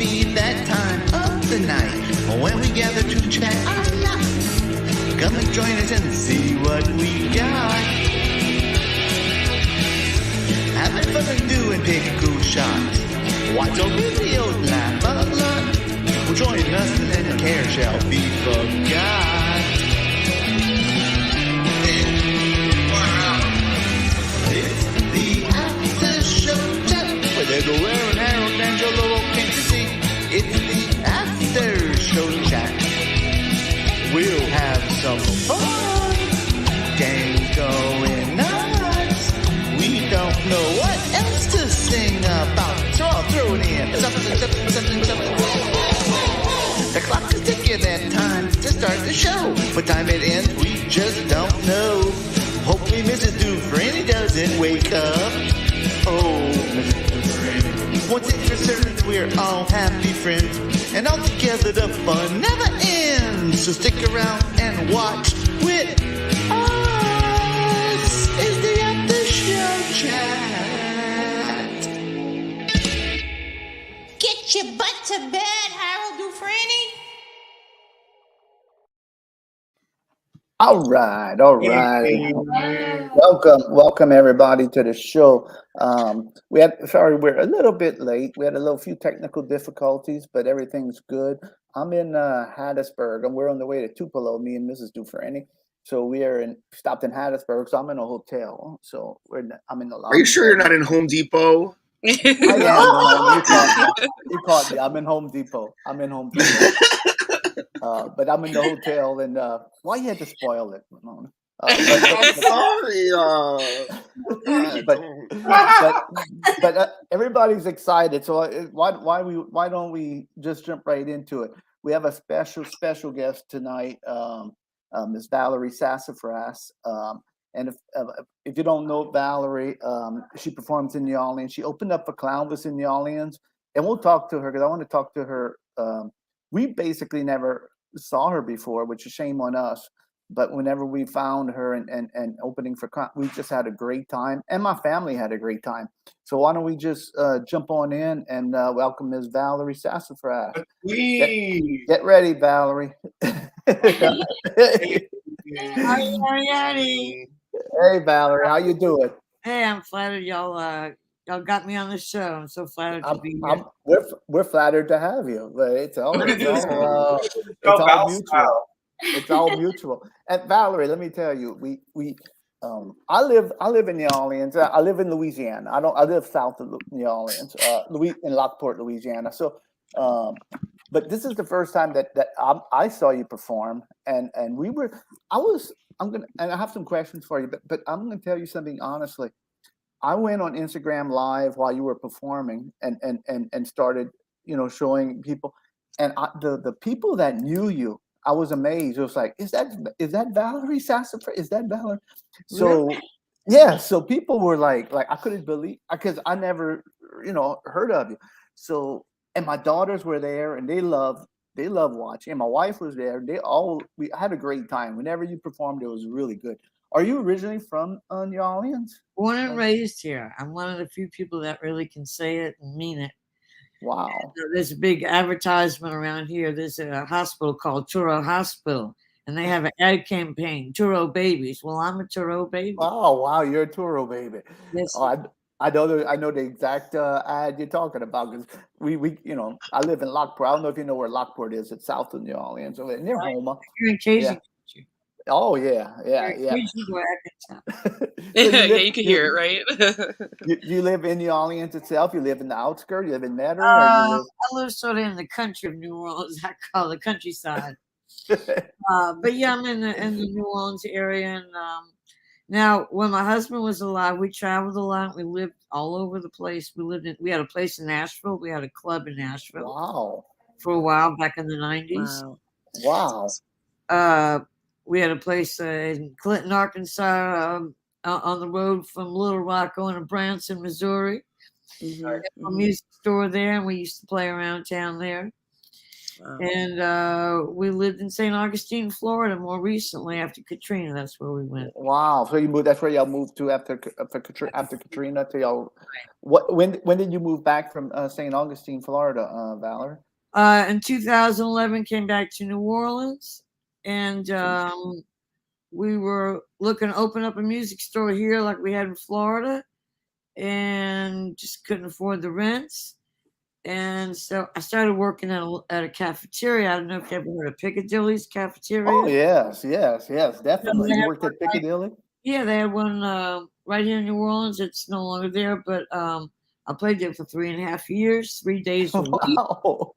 be that time of the night when we gather to chat. Come and join us and see what we got. Having fun and doing pick cool shots. Watch our videos, laugh a lot. Well, join us and the care shall be forgot. It's the after show chat where they go wearing Harold and Jolo came to see. It's the after show chat. We'll have some fun. Games going nuts. We don't know what else to sing about. So I'll throw it in. Something. The clock is ticking and time to start the show. What time it ends, we just don't know. Hopefully Mrs. Dufresne doesn't wake up. Oh, Mrs. Dufresne. Once it's for certain we're all happy friends. And all together the fun never ends. So stick around and watch with us. It's the After Show Chat. Get your butt to bed, Harold Dufresne. All right. Welcome everybody to the show. We're a little bit late. We had a few technical difficulties, but everything's good. I'm in Hattiesburg, and we're on the way to Tupelo, me and Mrs. Dufresne. So we are stopped in Hattiesburg. So I'm in a hotel. So I'm in the lobby. Are you sure you're not in Home Depot? I am. You caught me. I'm in Home Depot. But I'm in the hotel, and why you had to spoil it? I'm sorry. But everybody's excited. So why don't we just jump right into it? We have a special guest tonight, Miss Valerie Sassyfras. And if you don't know Valerie, she performs in New Orleans. She opened up for Clownvis in New Orleans, and we'll talk to her because I want to talk to her. We basically never saw her before, which is shame on us. But whenever we found her and opening for, we just had a great time, and my family had a great time. So why don't we just jump on in and welcome Ms. Valerie Sassyfras. Get ready, Valerie. Hey, Hey, Valerie, how you doing? Hey, I'm flattered y'all got me on the show. I'm so flattered to be here. We're flattered to have you, but it's all mutual. It's all mutual. And Valerie, let me tell you, I live in New Orleans. I live in Louisiana. I live south of New Orleans, in Lockport, Louisiana. So, but this is the first time that I saw you perform, and I have some questions for you, but I'm gonna tell you something honestly. I went on Instagram Live while you were performing and started, showing people, and the people that knew you, I was amazed. It was like, is that Valerie Sassyfras? Is that Valerie? So yeah, so people were like I couldn't believe, because I never, heard of you. So, and my daughters were there, and they love watching. And my wife was there. We had a great time. Whenever you performed, it was really good. Are you originally from New Orleans? Born and raised here. I'm one of the few people that really can say it and mean it. Wow. There's a big advertisement around here. There's a hospital called Turo Hospital, and they have an ad campaign, Turo Babies. Well, I'm a Turo baby. Oh, wow. You're a Turo baby. Yes. Oh, I know the exact ad you're talking about, because we I live in Lockport. I don't know if you know where Lockport is. It's south of New Orleans, so near Houma. You're in Cajun. Yeah. Oh yeah. You can hear it, right? you live in New Orleans itself? You live in the outskirts? You live in Meadow? I live sort of in the country of New Orleans. I call it the countryside. But yeah, I'm in the New Orleans area. And now, when my husband was alive, we traveled a lot. We lived all over the place. We had a place in Nashville. We had a club in Nashville. Wow. For a while back in the 90s. Wow. We had a place in Clinton, Arkansas, on the road from Little Rock going to Branson, Missouri. A music store there, and we used to play around town there. And we lived in St. Augustine, Florida, more recently after Katrina. That's where we went. Wow. So you moved. That's where y'all moved to after Katrina. To y'all. When did you move back from St. Augustine, Florida, Valerie? In 2011, came back to New Orleans, and we were looking to open up a music store here, like we had in Florida, and just couldn't afford the rents. And so I started working at a cafeteria. I don't know if you ever heard of Piccadilly's cafeteria. Oh yes, definitely. You worked at Piccadilly? Yeah, they had one right here in New Orleans. It's no longer there, but I played there for 3.5 years, 3 days a week. Wow.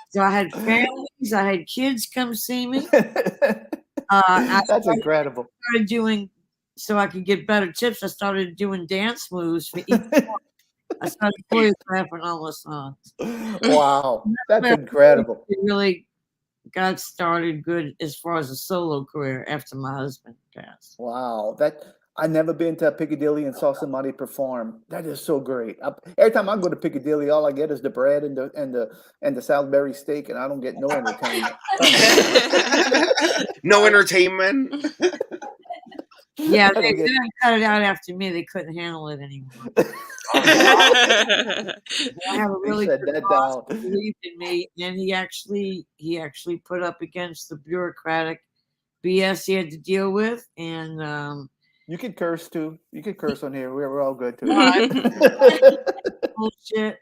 So I had families, I had kids come see me. That's incredible. Started doing, so I could get better tips. I started doing dance moves for each one. I started choreographing all the songs. Wow, that's incredible. It really got started good as far as a solo career after my husband passed. Wow, I never been to Piccadilly and saw somebody perform. That is so great. Every time I go to Piccadilly, all I get is the bread and the Salisbury steak, and I don't get no entertainment. No entertainment. Yeah, they didn't cut it out after me. They couldn't handle it anymore. I have a really good boss who believed in me, and he actually put up against the bureaucratic BS he had to deal with. And you can curse too. You can curse on here. We're all good too. Bullshit.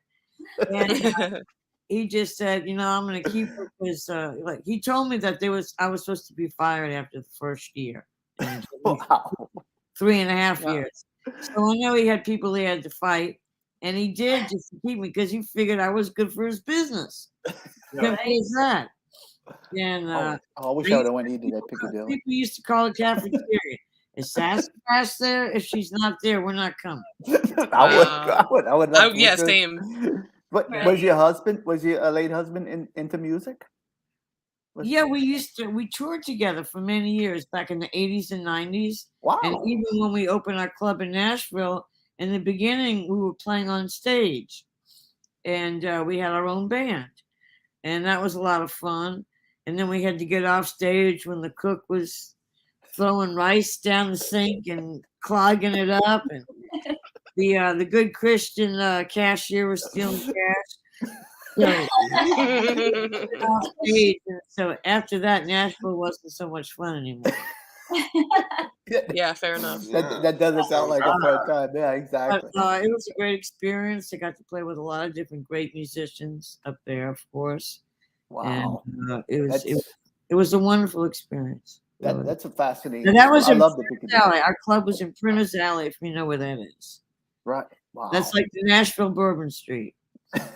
And he just said, I'm going to keep it because, like, he told me that I was supposed to be fired after the first year. Wow. 3.5 years. So I know he had people he had to fight, and he did just to keep me because he figured I was good for his business. Simple as that. And I wish I would have went eaten at Piccadilly. People used to call it cafeteria. Is Sassyfras there? If she's not there, we're not coming. I would love to. Yeah, same. But was your late husband into music? Yeah, we toured together for many years back in the 80s and 90s. Wow. And even when we opened our club in Nashville, in the beginning, we were playing on stage. And we had our own band. And that was a lot of fun. And then we had to get off stage when the cook was throwing rice down the sink and clogging it up. And the good Christian cashier was stealing cash. So after that, Nashville wasn't so much fun anymore. Yeah, fair enough. That doesn't sound like a fun time. Yeah, exactly. But, it was a great experience. I got to play with a lot of different great musicians up there, of course. Wow. And it was a wonderful experience. That's a fascinating. And that was in love Printers Alley. Our club was in Printers Alley, if you know where that is. Right. Wow. That's like the Nashville Bourbon Street.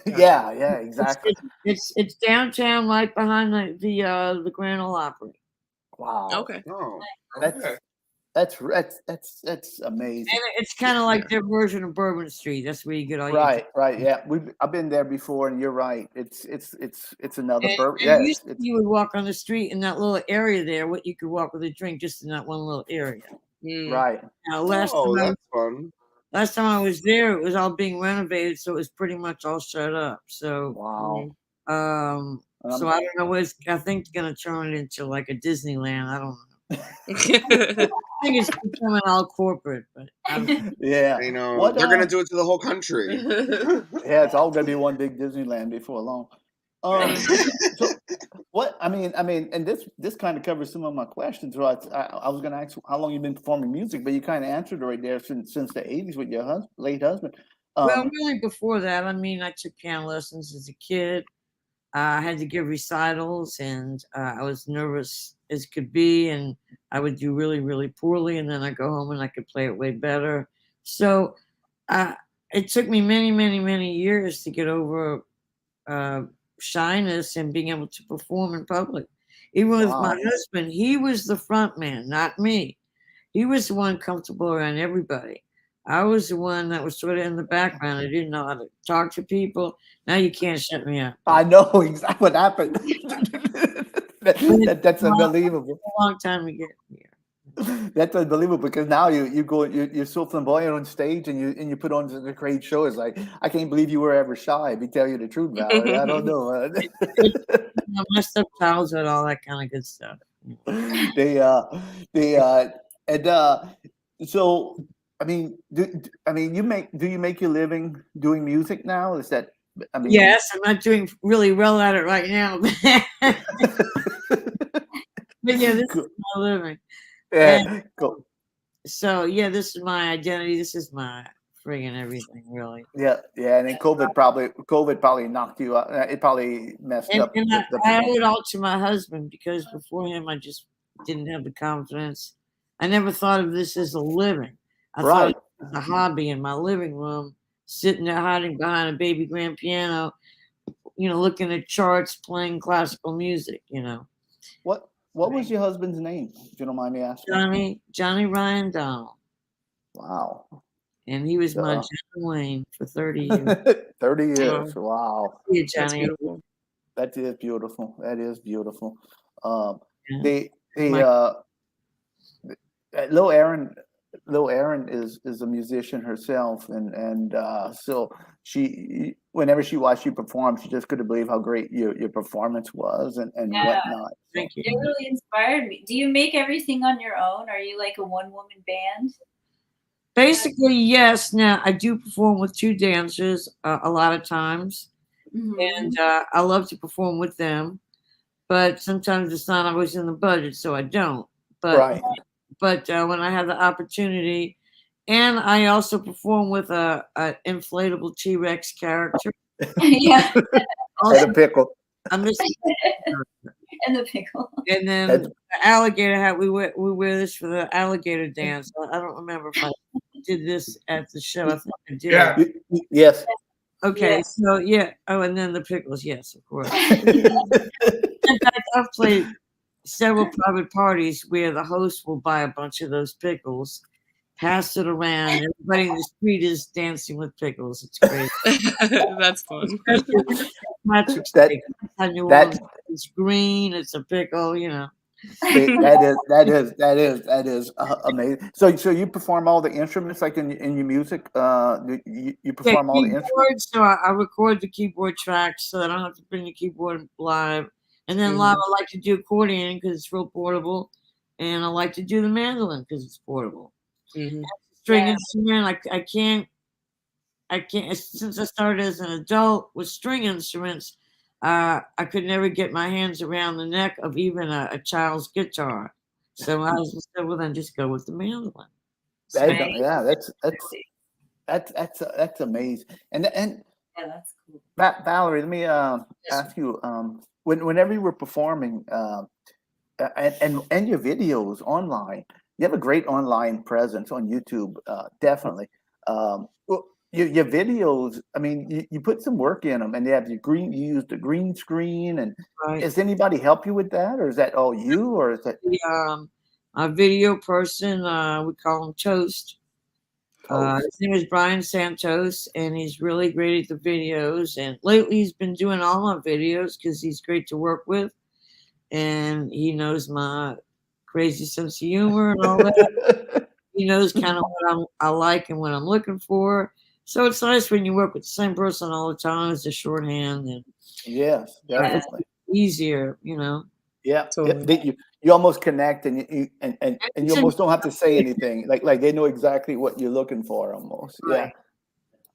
Yeah, exactly. It's downtown, right behind the Grand Ole Opry. Wow. Okay. Oh, That's amazing. And it's kind of like their version of Bourbon Street. That's where you get all right. Yeah, I've been there before, and you're right. It's another bourbon. Yes, you would walk on the street in that little area there. What you could walk with a drink just in that one little area. Right. Now, that's fun. Last time I was there, it was all being renovated, so it was pretty much all shut up. So wow. So I don't know I think it's gonna turn it into like a Disneyland. I don't know. I think it's becoming all corporate, but yeah, you know they're gonna do it to the whole country. Yeah, it's all gonna be one big Disneyland before long. So what I mean, and this kind of covers some of my questions. Right? I was gonna ask how long you've been performing music, but you kind of answered it right there since the 80s with your late husband. Well, really before that, I took piano lessons as a kid. I had to give recitals, and I was nervous as could be, and I would do really, really poorly, and then I go home and I could play it way better. So it took me many, many, many years to get over shyness and being able to perform in public. Even with my husband, he was the front man, not me. He was the one comfortable around everybody. I was the one that was sort of in the background. I didn't know how to talk to people. Now you can't shut me up. I know exactly what happened. That's unbelievable. A long time to get here. That's unbelievable because now you're so flamboyant on stage and you put on the great show. It's like I can't believe you were ever shy. To tell you the truth, Valerie, I don't know. Messed up childhood, all that kind of good stuff. they and so I mean, do you make your living doing music now? Is that Yes, I'm not doing really well at it right now, but yeah, this cool. is my living. Yeah, cool. So yeah, this is my identity. This is my friggin' everything, really. Yeah, and then COVID probably knocked you out. It probably messed up. And I owe it all to my husband because before him, I just didn't have the confidence. I never thought of this as a living. I thought it was a hobby in my living room, sitting there hiding behind a baby grand piano, looking at charts, playing classical music, What was your husband's name, if you don't mind me asking? Johnny Ryan Donald. Wow. And he was my John Wayne for 30 years. 30 years. Wow. Yeah, Johnny. That is beautiful. That is beautiful. Lil Erin is a musician herself, and so whenever she watched you perform, she just couldn't believe how great your performance was and whatnot. Thank you. It really inspired me. Do you make everything on your own? Are you like a one-woman band? Basically, yes. Now I do perform with two dancers a lot of times, and I love to perform with them. But sometimes it's not always in the budget, so I don't. But when I have the opportunity, and I also perform with a inflatable T-Rex character. Yeah. And a pickle. I'm just and the pickle. And then the alligator hat. We wear this for the alligator dance. I don't remember if I did this at the show. I think I did. Yeah. Yes. Okay. Yes. So yeah. Oh, and then the pickles. Yes, of course. In fact, I've played several private parties where the host will buy a bunch of those pickles, pass it around. Everybody in the street is dancing with pickles. It's great. That's fun. It's green. It's a pickle. That is amazing. So you perform all the instruments like in your music. You perform all the instruments. So I record the keyboard tracks so that I don't have to bring the keyboard live. And then live, I like to do accordion because it's real portable, and I like to do the mandolin because it's portable. String instrument, I can't. Since I started as an adult with string instruments, I could never get my hands around the neck of even a child's guitar. So I was just said, well, then just go with the mandolin. That's amazing. And that's cool. Valerie, let me ask you. Whenever you were performing, and your videos online, you have a great online presence on YouTube. Definitely. Your videos, I mean, you put some work in them, and you use the green screen. And does anybody help you with that, or is that all you, or is that a video person? We call him Toast. His name is Brian Santos, and he's really great at the videos. And lately, he's been doing all my videos because he's great to work with, and he knows my crazy sense of humor and all that. He knows kind of what I like and what I'm looking for. So it's nice when you work with the same person all the time as a shorthand. And yes, definitely easier, Yeah, totally. You almost connect, and you almost don't have to say anything. Like they know exactly what you're looking for almost. Right.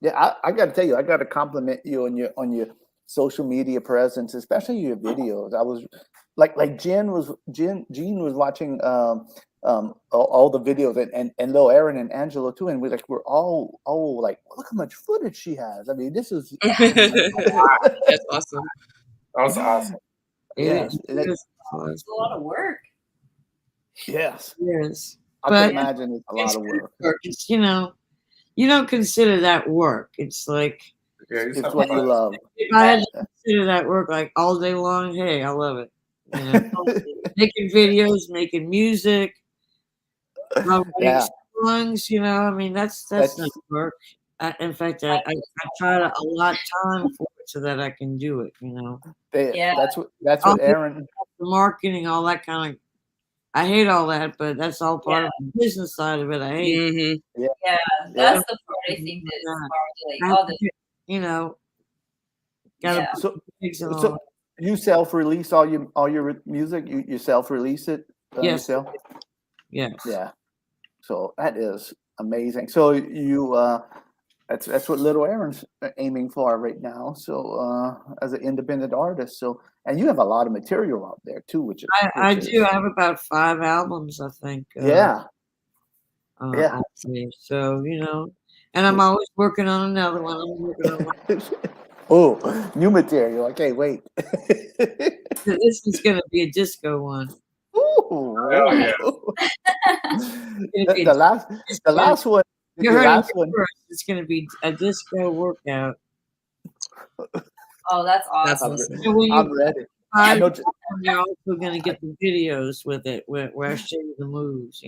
Yeah. I got to tell you, I got to compliment you on your social media presence, especially your videos. I was like Jean was watching all the videos, and Lil Erin and Angelo too, and we're all like, look how much footage she has. I mean, this is that's awesome. That's awesome. Yes, it's a lot of work. Yes, yes. I can imagine it's a lot of work. It's, you don't consider that work. It's like it's what you love. If I had to consider that work like all day long, hey, I love it. Making videos, making music, writing songs. I mean, that's not work. In fact, I try to allot time for it so that I can do it. That's what Erin. The marketing, all that kind of I hate all that, but that's all part of the business side of it. I hate. Mm-hmm. Yeah, Yeah. that's the part I think that is hard. I Like all the you know, gotta Yeah. put So, gigs and all so that. you self-release all your music. You self-release it Yes. yourself. Yes. Yeah. So that is amazing. So you that's what Little Aaron's aiming for right now. So as an independent artist, so and you have a lot of material out there too, which is I do. I have about 5 albums, I think. yeah. Yeah. I'll say. So, and I'm always working on another one. I'm working on one. Oh, new material. I can't wait. This is going to be a disco one. Ooh. Oh, yeah. The last one. You The heard last it one. first. It's going to be a disco workout. Oh, that's That's awesome. awesome. So when I'm you ready. I know. you're also going to get the videos with it where I show you the moves,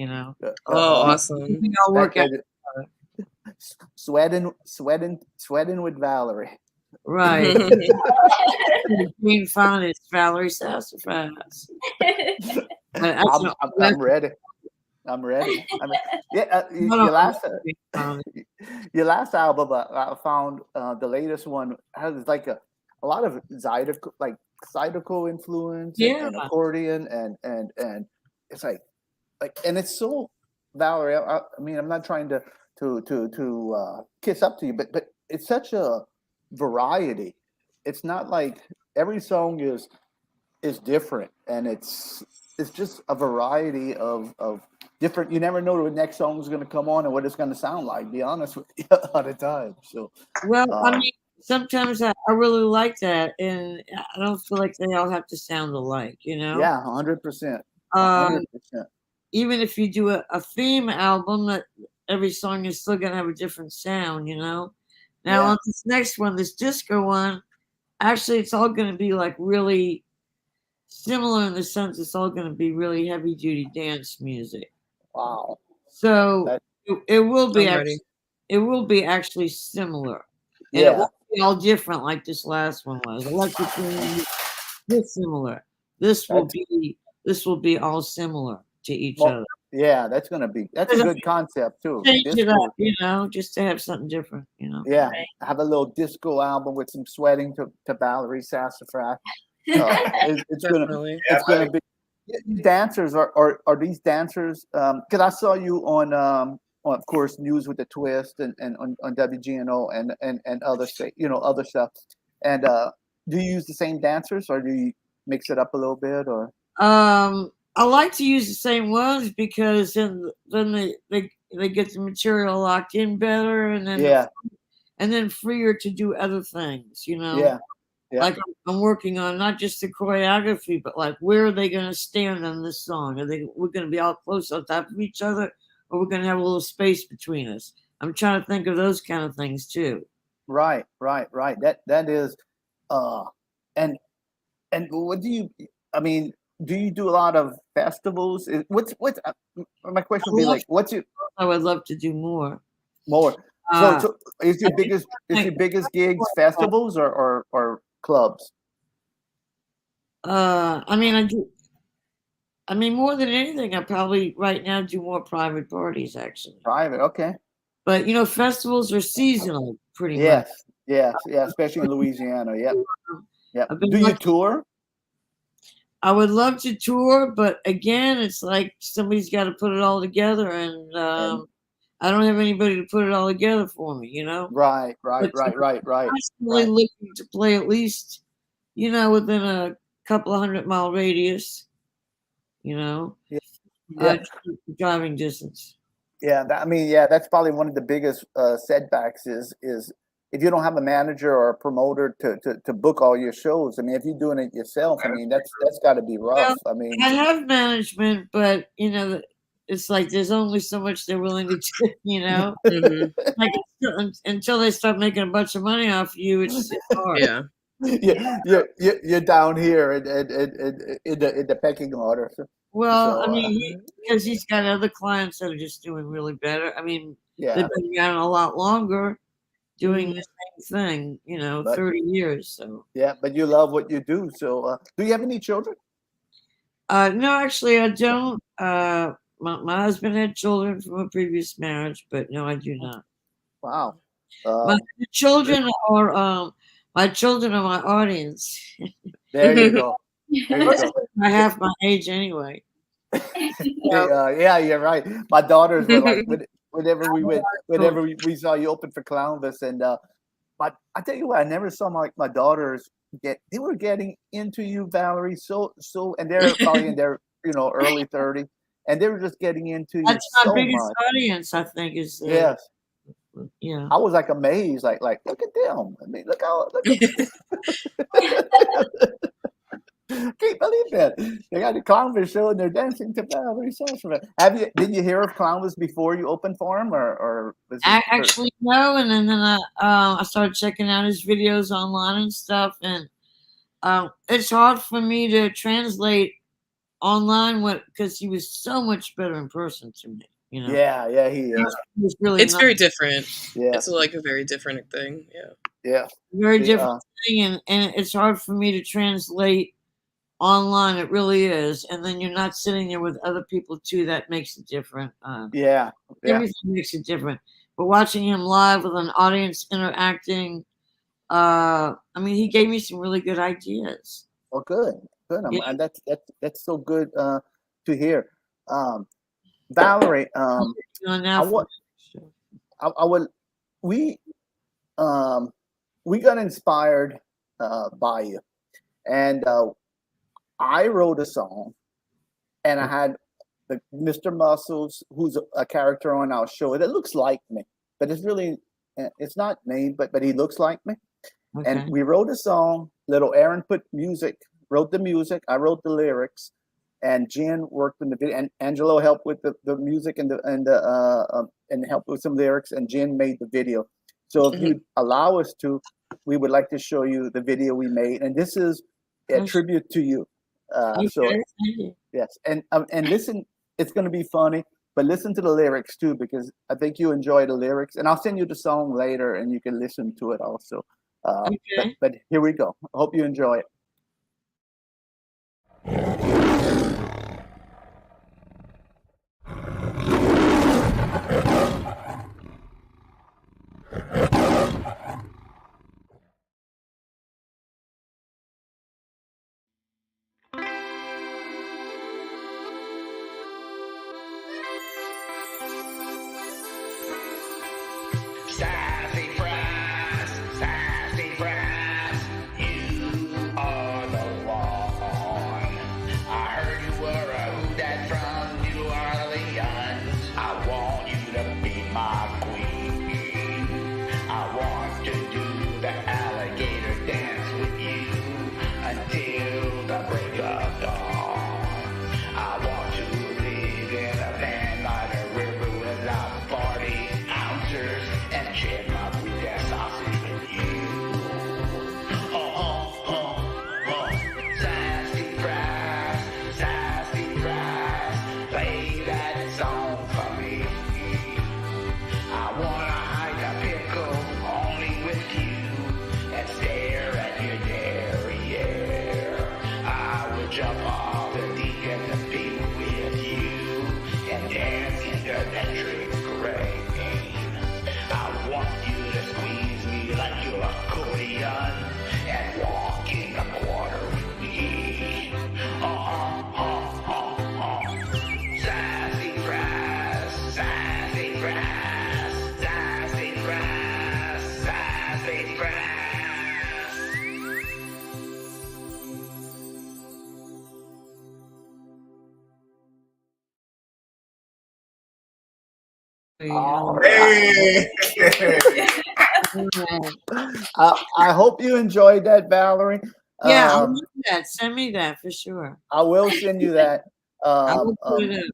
Oh, awesome. We all work out. Sweating with Valerie. Right. Green font is Valerie Sassyfras. I'm ready. I'm ready. Yeah, your last album, I found the latest one has like a lot of zydeco influence and accordion and it's like and it's so Valerie. I mean, I'm not trying to kiss up to you, but it's such a variety. It's not like every song is different, and it's just a variety of different. You never know what the next song is going to come on and what it's going to sound like. Be honest with you all the time. So well, I mean, sometimes I really like that, and I don't feel like they all have to sound alike. Yeah, 100%. 100%. Even if you do a theme album, that every song is still going to have a different sound. Now on this next one, this disco one, actually, it's all going to be like really similar in the sense it's all going to be really heavy duty dance music. Wow. So it will be I'm ready. it will be actually similar. And Yeah. it won't be all different like this last one was. Electric is similar. This will be all similar to each other. Yeah, that's a good concept too. Change it Disco. up, just to have something different, Yeah, have a little disco album with some sweating to Valerie Sassyfras. It's gonna be dancers are these dancers because I saw you on of course News with the Twist and on WGNO and other other stuff. And do you use the same dancers or do you mix it up a little bit or I like to use the same ones because then they get the material locked in better and then freer to do other things, Yeah. Like I'm working on not just the choreography, but like where are they going to stand on this song? We're going to be all close on top of each other, or we're going to have a little space between us? I'm trying to think of those kind of things too. Right. That is, and what do you? I mean, do you do a lot of festivals? What's my question would be like? What's your? I would love to do more. So is your biggest gigs festivals or clubs? I mean, more than anything, I probably right now do more private parties actually. Private, okay. But festivals are seasonal, pretty much. Yeah, especially in Louisiana. Yep. Do you lucky. tour? I would love to tour, but again, it's like somebody's got to put it all together, and I don't have anybody to put it all together for me, Right. I'm constantly looking to play at least, within a couple of 100-mile radius, driving distance. Yeah, that's probably one of the biggest setbacks is if you don't have a manager or a promoter to book all your shows. I mean, if you're doing it yourself, I mean, that's got to be rough. Well, I mean, I have management, but it's like there's only so much they're willing to do, Mm-hmm. like until they start making a bunch of money off you, it's hard. Yeah. you're down here in the pecking order. Well, I mean, because he's got other clients that are just doing really better. I mean, they've been around a lot longer, doing the same thing, 30 years. So yeah, but you love what you do. So, do you have any children? No, actually, I don't. My husband had children from a previous marriage, but no, I do not. Wow. My the children are my children are my audience. There you go. There you go. I have my age anyway. Yeah, you're right. My daughters were like, whenever we went, whenever we saw you open for Clownvis, and but I tell you what, I never saw my daughters they were getting into you, Valerie, and they're probably in their early 30s, and they were just getting into you That's my so biggest much. audience, I think, is Yes, yeah. I was like amazed, like look at them. I mean, look can't believe that they got the Clownvis show and they're dancing to Valerie Sassyfras. Did you hear of Clownvis before you opened for him, or was it Actually, no, and then I started checking out his videos online and stuff, and it's hard for me to translate online because he was so much better in person to me. Yeah, he is. He was really It's very different. Yeah, It's like a very different thing. Yeah. yeah. very The, different thing, and it's hard for me to translate online. It really is, and then you're not sitting there with other people too. That makes it different. yeah. Everything makes it different. But watching him live with an audience interacting, I mean, he gave me some really good ideas. Oh, good. Yeah. And that's so good to hear. Valerie, Doing now I for want I would we we got inspired by you, and I wrote a song, and I had Mr. Muscles, who's a character on our show that looks like me, but it's not me, but he looks like me. okay. And we wrote a song. Little Aaron wrote the music. I wrote the lyrics, and Jen worked in the video. And Angelo helped with the music and helped with some lyrics. And Jen made the video. So if you'd allow us to, we would like to show you the video we made. And this is a tribute to you. So Thank you. yes, and listen, it's going to be funny, but listen to the lyrics too, because I think you enjoy the lyrics. And I'll send you the song later, and you can listen to it also. Okay. But here we go. I hope you enjoy it. Sassyfras, you are the one. I heard you were a hoodad from New Orleans. I want you to be my queen. I want to do the alligator dance with you until the break of dawn. I want to live in a van by the river without 40 ounces and share my weak ass sausage with you. Sassyfras, play that song for me. I wanna hide a pickle only with you and stare at your derriere. I would jump off the deacon to be with you and dance in the electric rain. I want you to squeeze me like your accordion and walk in the quarter with me. Sassyfras, Sassyfras, Sassyfras, Sassyfras. Hey! I hope you enjoyed that, Valerie. Yeah, I'll look at that. Send me that for sure. I will send you that. I will put it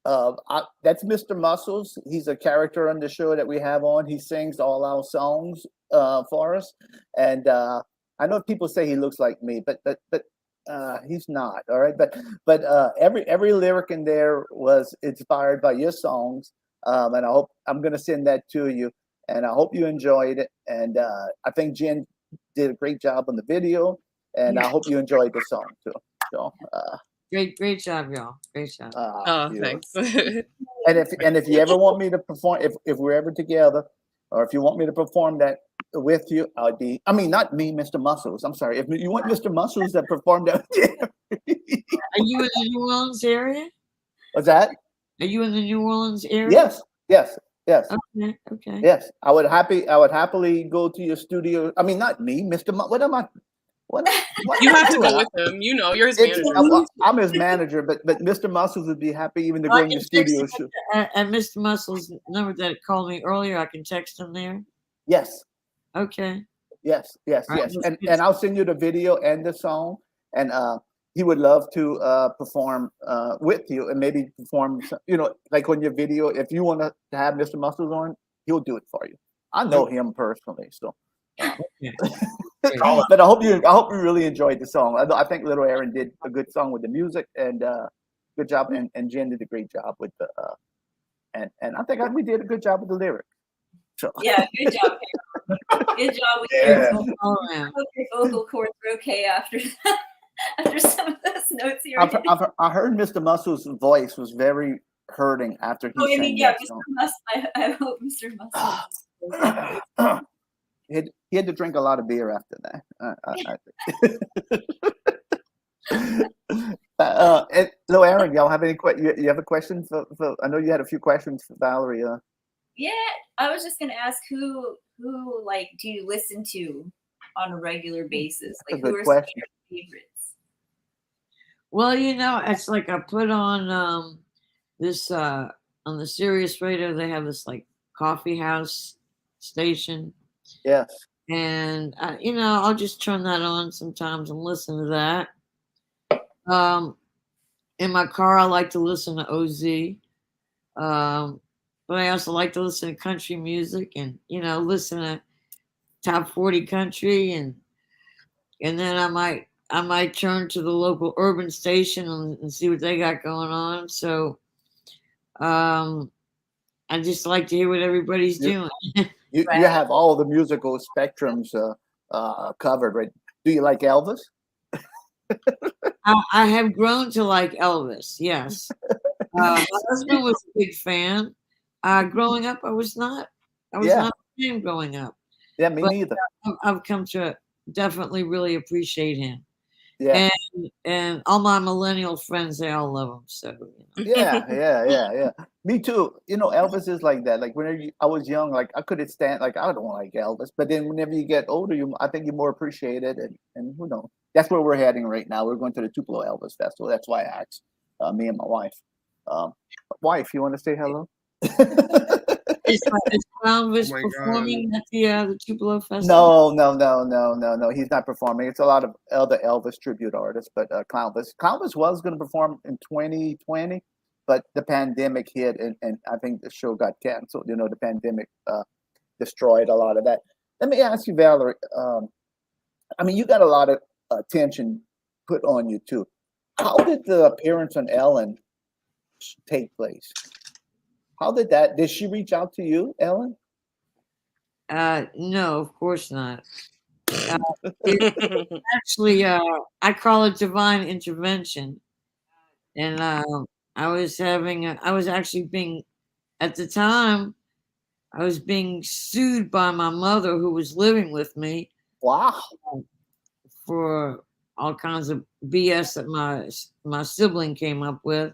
up. That's Mr. Muscles. He's a character on the show that we have on. He sings all our songs for us, and I know people say he looks like me, but he's not. All right, but every lyric in there was inspired by your songs, and I hope I'm going to send that to you, and I hope you enjoyed it. And I think Jen did a great job on the video, and I hope you enjoyed the song too. So, Great job, y'all. Great job. Oh, you- thanks. and if you ever want me to perform, if we're ever together, or if you want me to perform that with you, I'd be. I mean, not me, Mr. Muscles. I'm sorry. If you want Mr. Muscles to perform that, Are you in the New Orleans area? what's that? Are you in the New Orleans area? Yes, yes, yes. Okay. Okay. Yes, I would happily go to your studio. I mean, not me, Mr. What am I? What You am I have to doing? go with him. You know, you're his It's- manager. I'm his manager, but Mr. Muscles would be happy even to go I in your can text studio. him Shoot. at Mr. Muscle's number that called me earlier. I can text him there. Yes, Okay. yes, yes, All right, yes. let's And get and I'll send you the video and the song, and he would love to perform with you and maybe perform. Like on your video, if you want to have Mr. Muscles on, he'll do it for you. I know him personally, so. Okay. But I hope you really enjoyed the song. I think Little Aaron did a good song with the music and good job, and Jen did a great job with the and I think we did a good job with the lyrics. So Yeah, good job. Good job with Yeah. All around. your vocal cords were okay after that. After some of those notes you were hitting. I heard Mr. Muscle's voice was very hurting after he Oh, I sang mean, yeah, that Mr. song. I hope Mr. Muscle. He had to drink a lot of beer after that. Hello, Aaron. Y'all have any you have a question for? I know you had a few questions for Valerie. Yeah, I was just gonna ask who like do you listen to on a regular basis? That's a Like good who are some of question. your favorites? Well, it's like I put on this on the Sirius radio. They have this like coffee house station, Yes. and I'll just turn that on sometimes and listen to that. In my car, I like to listen to OZ. But I also like to listen to country music and listen to top 40 country, and then I might turn to the local urban station and see what they got going on. So I just like to hear what everybody's doing. You have all the musical spectrums covered, right? Do you like Elvis? I have grown to like Elvis. Yes. My husband was a big fan. Growing up, I was not. I was not a fan growing up. Yeah, me neither. I've come to definitely really appreciate him. Yeah. And all my millennial friends, they all love him. So Yeah. Me too. Elvis is like that. Like whenever I was young, like I couldn't stand. Like I don't like Elvis. But then whenever you get older, I think you're more appreciated. And who knows? That's where we're heading right now. We're going to the Tupelo Elvis Festival. That's why I asked me and my wife. Wife, you want to say hello? Is Clownvis Oh my performing at the Tupelo Festival? No. He's not performing. It's a lot of other Elvis tribute artists, but Clownvis was going to perform in 2020, but the pandemic hit, and I think the show got canceled. The pandemic destroyed a lot of that. Let me ask you, Valerie. I mean, you got a lot of attention put on you too. How did the appearance on Ellen take place? How did she reach out to you, Ellen? No, of course not. Actually, I call it divine intervention. And I was actually being, at the time, I was being sued by my mother who was living with me. Wow. For all kinds of BS that my sibling came up with.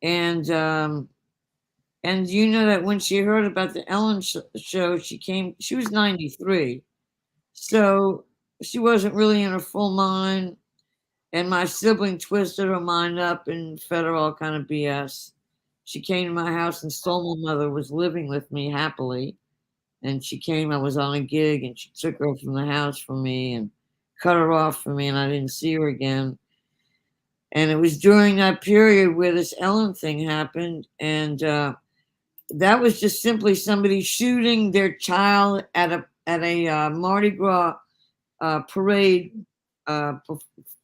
And you know that when she heard about the Ellen show, she was 93. So she wasn't really in her full mind. And my sibling twisted her mind up and fed her all kind of BS. She came to my house and stole my mother, was living with me happily. And she came, I was on a gig, and she took her from the house from me and cut her off from me, and I didn't see her again. And it was during that period where this Ellen thing happened. And that was just simply somebody shooting their child at a Mardi Gras parade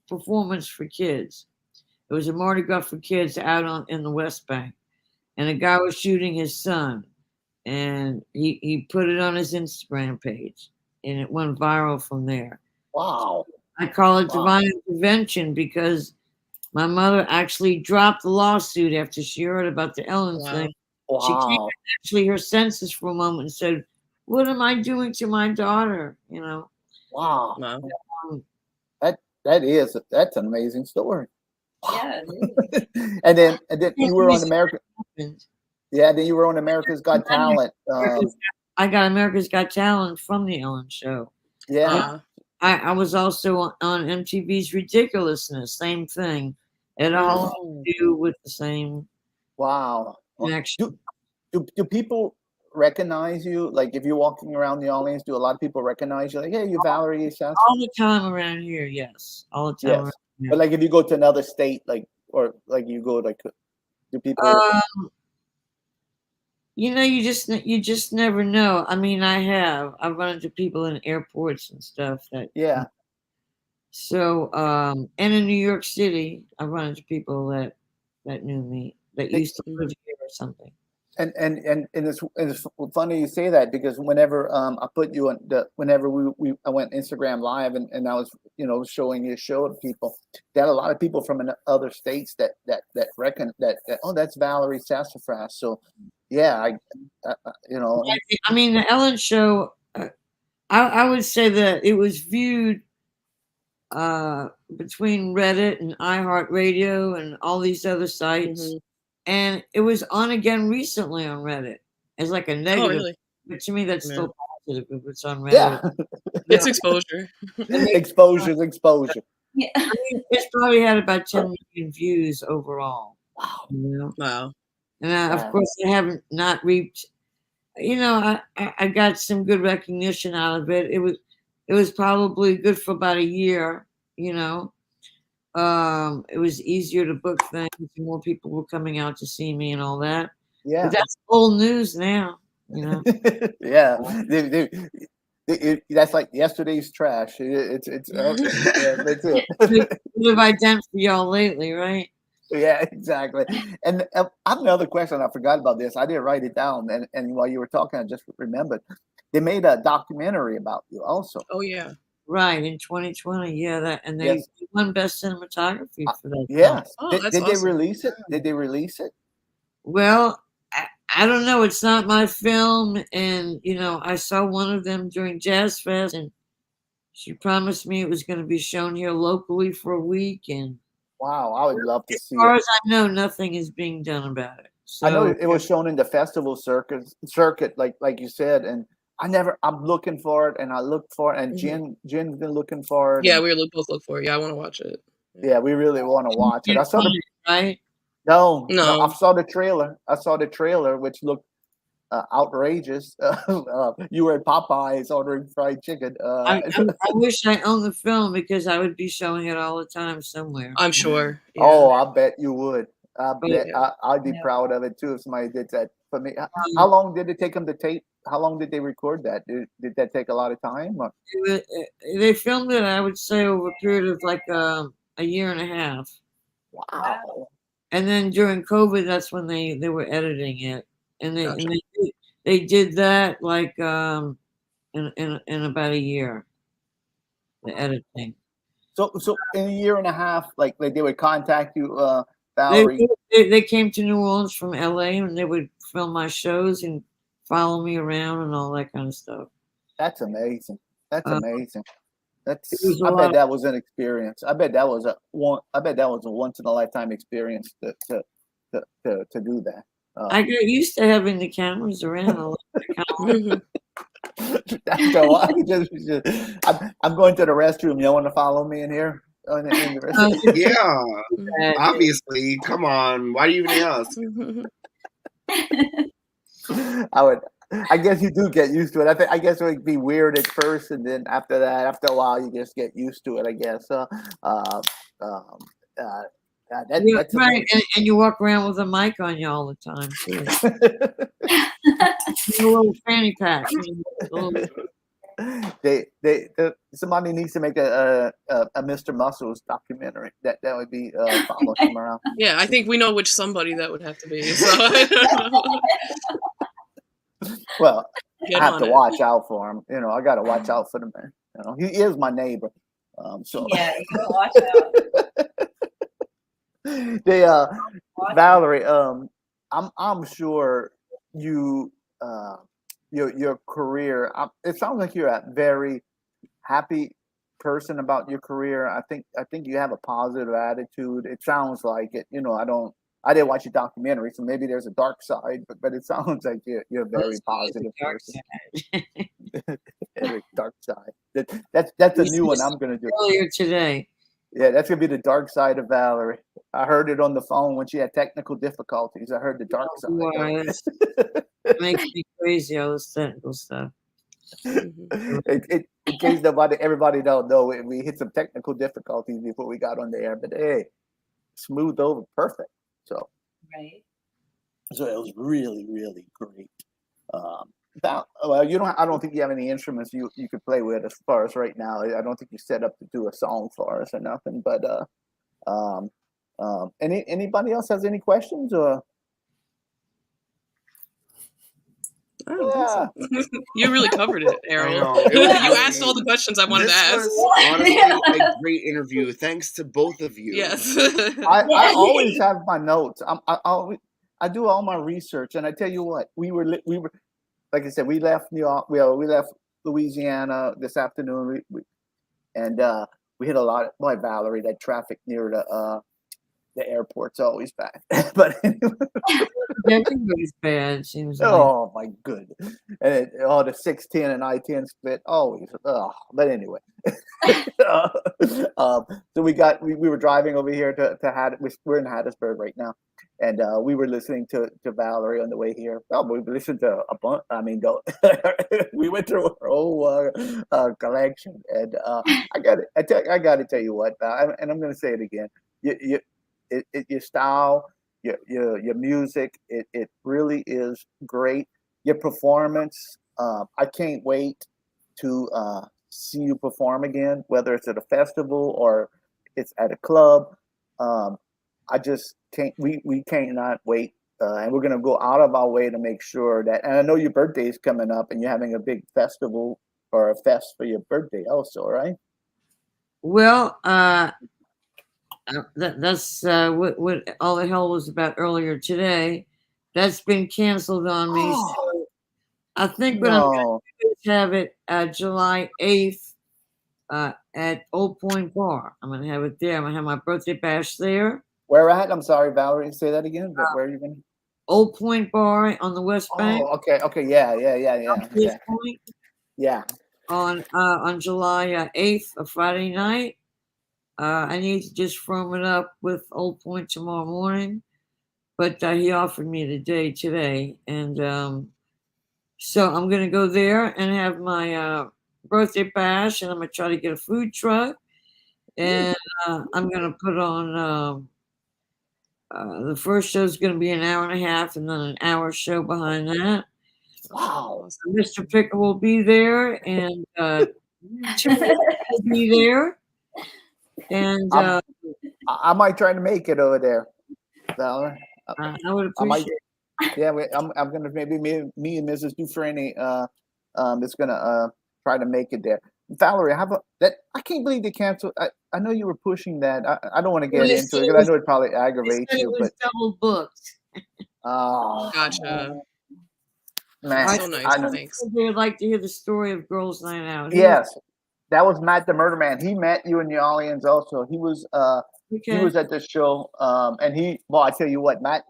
performance for kids. It was a Mardi Gras for kids out in the West Bank, and a guy was shooting his son, and he put it on his Instagram page, and it went viral from there. Wow. I call it Wow. divine intervention because my mother actually dropped the lawsuit after she heard about the Ellen Wow. thing. She came Wow. to actually her senses for a moment and said, "What am I doing to my daughter?" You know. Wow. Wow. Um, That's an amazing story. Yeah, it is. And then you were on Then America. Yeah, then you were on America's Got Talent. I got America's Got Talent from the Ellen Show. Yeah. I was also on MTV's Ridiculousness, same thing. It all Oh. had to do with the same Wow. connection. Do people recognize you? Like if you're walking around the audience, do a lot of people recognize you? Like, hey, you Valerie Sassyfras? All the time around here, yes. All the time Yes. around here. But like if you go to another state, like or like you go like, do people? You know, you just never know. I mean, I've run into people in airports and stuff that Yeah. So and in New York City, I've run into people that knew me that used to live here or something. And it's funny you say that because whenever I put you on whenever I went Instagram live and I was showing your show to people, there are a lot of people from other states that reckon that oh, that's Valerie Sassyfras. So yeah, I mean, the Ellen Show, I would say that it was viewed between Reddit and iHeartRadio and all these other sites, and it was on again recently on Reddit as like a negative. Oh, really? But to me, that's Yeah. still positive if it's on Reddit. yeah, It's exposure. exposure. Yeah. I mean, it's probably had about 10 million views overall. Wow. You know? Wow. And of Wow. course, I haven't not reaped. You know, I got some good recognition out of it. It was probably good for about a year. You know, it was easier to book things. More people were coming out to see me and all that. Yeah. But that's old news now. You know. Yeah. That's like yesterday's trash. It's yeah, that's it. What have I done for y'all lately, right? Yeah, exactly. And I have another question. I forgot about this. I didn't write it down, and while you were talking, I just remembered. They made a documentary about you, also. Oh, yeah. Right, in 2020, yeah, that and they Yes. won best cinematography for that. film. Yes. Oh, Did that's they awesome. release it? Did they release it? Well, I don't know. It's not my film, and I saw one of them during Jazz Fest, and she promised me it was going to be shown here locally for a week. And Wow, I would love to as see far it. as I know, nothing is being done about it. I know So it was shown in the festival circuit, like you said, and I'm looking for it, and I looked for it, and Jen's been looking for it. Yeah, and, we both look for it. Yeah, I want to watch it. yeah, we really want to watch it. I saw the right? no, No. I saw the trailer. I saw the trailer, which looked outrageous. You were at Popeyes ordering fried chicken. I wish I owned the film because I would be showing it all the time somewhere. I'm sure. Yeah. Oh, I bet you would. Yeah. I'd be Yeah. proud of it too if somebody did that for me. How long did it take them to tape? How long did they record that? Did that take a lot of time? Or? They filmed it, I would say, over a period of like a year and a half. Wow. And then during COVID, that's when they were editing it, and Gotcha. they did that like in about a year, the editing. So in a year and a half, like they would contact you, Valerie. They came to New Orleans from LA, and they would film my shows and follow me around and all that kind of stuff. That's amazing. That's amazing. That's. It was a I lot bet of- that was an experience. I bet that was a once in a lifetime experience to do that. I got used to having the cameras around. all the time. So I'm going to the restroom. You want to follow me in here? In the restroom? Yeah, obviously. Come on. Why do you even ask? I guess you do get used to it. I guess it would be weird at first, and then after a while, you just get used to it. I guess. Yeah, That's right, and you walk around with a mic on you all the time too. A little fanny pack. Somebody needs to make a Mr. Muscles documentary. That would be follow him around. Yeah, I think we know which somebody that would have to be. So I don't know. Well, Get I have on to it. watch out for him. I got to watch out for the man. He is my neighbor. So Yeah, you gotta watch out. they Watch Valerie, I'm sure you your career. It sounds like you're a very happy person about your career. I think you have a positive attitude. It sounds like it. I didn't watch your documentary, so maybe there's a dark side, but it sounds like you're a very positive Dark person. side. Very dark side. That's a We new one just I'm gonna do. earlier today. Yeah, that's gonna be the dark side of Valerie. I heard it on the phone when she had technical difficulties. I heard the dark side. Boy, it makes me crazy, all this technical stuff. In case everybody don't know, we hit some technical difficulties before we got on the air, but hey, smooth over, perfect. So Right. it was really, really great. Well, I don't think you have any instruments you could play with as far as right now. I don't think you set up to do a song for us or nothing. But anybody else has any questions or? I don't think so. You really covered it, Ariel. know, it was You asked all the questions I wanted to This ask. was honestly a great interview. Thanks to both of you. Yes. I always have my notes. I do all my research, and I tell you what, we were like I said, we left New York. We left Louisiana this afternoon, and we hit a lot. Boy, Valerie, that traffic near the airport's always bad. But anyway, Everybody's bad, it seems like. oh my goodness, and the 610 and I-10 split always. But anyway, so we were driving over here to we're in Hattiesburg right now. And we were listening to Valerie on the way here. Oh, we listened to a bunch. I mean, we went through her whole collection. And I got to tell you what, and I'm going to say it again. Your style, your music, it really is great. Your performance, I can't wait to see you perform again, whether it's at a festival or it's at a club. I just can't. We cannot wait, and we're gonna go out of our way to make sure that. And I know your birthday is coming up, and you're having a big festival or a fest for your birthday, also, right? Well, that's what all the hell was about earlier today. That's been canceled on me. So I think what I'm going to do is have it July 8th at Old Point Bar. I'm going to have it there. I'm going to have my birthday bash there. Where at? I'm sorry, Valerie. Say that again. Where are you going to? Old Point Bar on the West Bank. Oh, okay. Yeah. Okay. Point. Yeah. On July 8th, a Friday night. I need to just firm it up with Old Point tomorrow morning, but he offered me the day today, and so I'm gonna go there and have my birthday bash, and I'm gonna try to get a food truck, and I'm gonna put on the first show is gonna be an hour and a half, and then an hour show behind that. Wow. So Mr. Picker will be there, and Chip will be there. And I might try to make it over there, Valerie. I would appreciate it. Yeah, I'm gonna maybe me and Mrs. Dufresne is gonna try to make it there. Valerie, I can't believe they canceled. I know you were pushing that. I don't want to get into it because I know it probably aggravates you, it was but double booked. oh, Gotcha. man, So nice. Thanks. They'd like to hear the story of Girls Night Out. Yes, that was Matt the Murder Man. He met you in New Orleans also. He was Okay. he was at the show, and I tell you what, Matt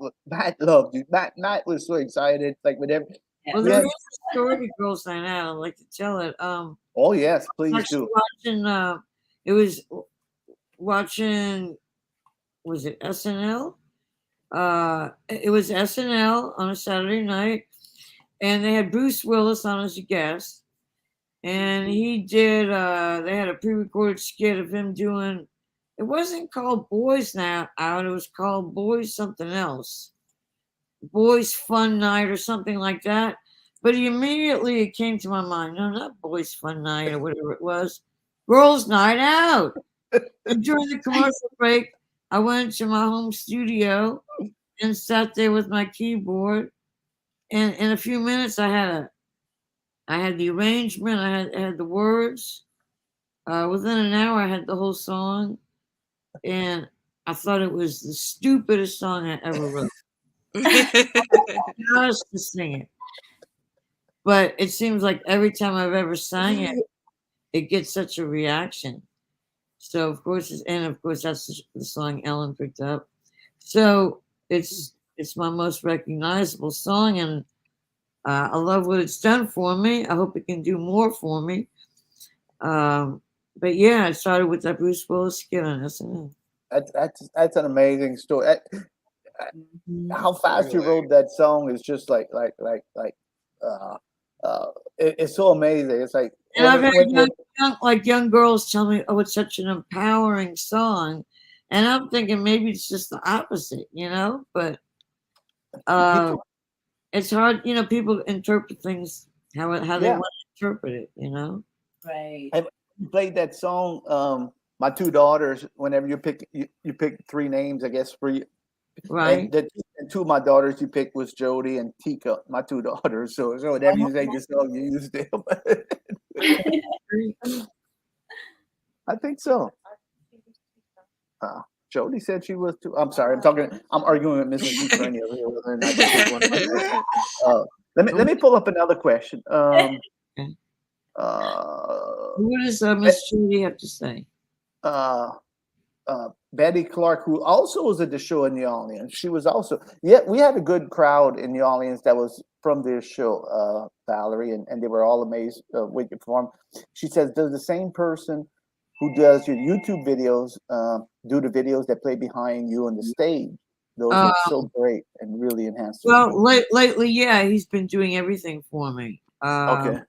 loved you. Matt was so excited, like with every. Well, there is a story to Girls Night Out. I'd like to tell it. Oh yes, please do. Watching, it was watching. Was it SNL? It was SNL on a Saturday night, and they had Bruce Willis on as a guest, and he did. They had a pre-recorded skit of him doing. It wasn't called Boys Night Out. It was called Boys something else. Boys Fun Night or something like that. But it came to my mind. No, not Boys Fun Night or whatever it was. Girls Night Out. And during the commercial break, I went to my home studio and sat there with my keyboard. And in a few minutes, I had the arrangement. I had the words. Within an hour, I had the whole song, and I thought it was the stupidest song I ever wrote. Just to sing it, but it seems like every time I've ever sang it, it gets such a reaction. So of course, that's the song Ellen picked up. So it's my most recognizable song, and I love what it's done for me. I hope it can do more for me. But yeah, it started with that Bruce Willis skit on SNL. That's an amazing story. How fast you wrote that song is just it's so amazing. It's like And I've had young girls tell me, "Oh, it's such an empowering song," and I'm thinking maybe it's just the opposite, But it's hard, People interpret things how they want to interpret it, Right. I played that song. My two daughters. Whenever you pick 3 names, I guess for you. Right. And 2 of my daughters you picked was Jody and Tika, my 2 daughters. So whenever you say this song, you use them. I think so. Jody said she was too. I'm sorry. I'm arguing with Mrs. Ukraine over here. Whether or not she picked one of my let me pull up another question. What does Miss Judy have to say? Betty Clark, who also was at the show in New Orleans. She was also, we had a good crowd in New Orleans that was from this show, Valerie, and they were all amazed with your perform. She says, does the same person who does your YouTube videos do the videos that play behind you on the stage? Those are so great and really enhanced. Well, lately, yeah, he's been doing everything for me. Okay.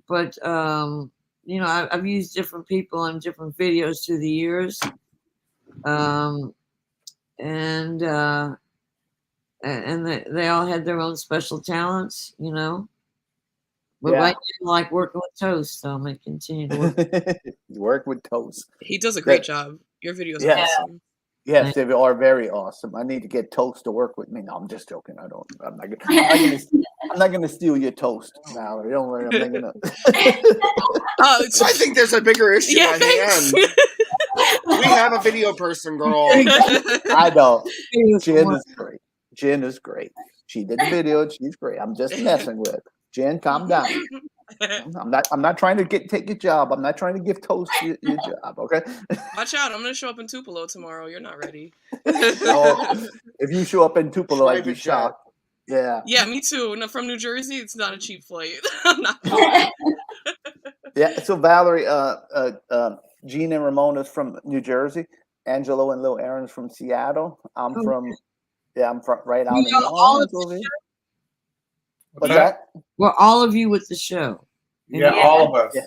But, I've used different people on different videos through the years. And they all had their own special talents, But right now, I like working with Toast, so I'm gonna continue to work with Toast. He does a great job. Your videos are awesome. Yes, they are very awesome. I need to get Toast to work with me. No, I'm just joking. I'm not gonna steal your Toast, Valerie. Don't worry. I'm not gonna. I think there's a bigger issue at hand. We have a video person, girl. I know. Jen is great. She did the video. She's great. I'm just messing with her. Jen, calm down. I'm not trying to take your job. I'm not trying to give Toast your job. Okay. Watch out! I'm gonna show up in Tupelo tomorrow. You're not ready. If you show up in Tupelo, I'd be shocked. Yeah. Yeah, me too. No, from New Jersey, it's not a cheap flight. I'm not. Yeah. So Valerie, Gene and Ramona's from New Jersey. Angelo and Lil Aaron's from Seattle. I'm from right out in New Orleans. What's that? Well, all of you with the show. Yeah, all of us. Yeah.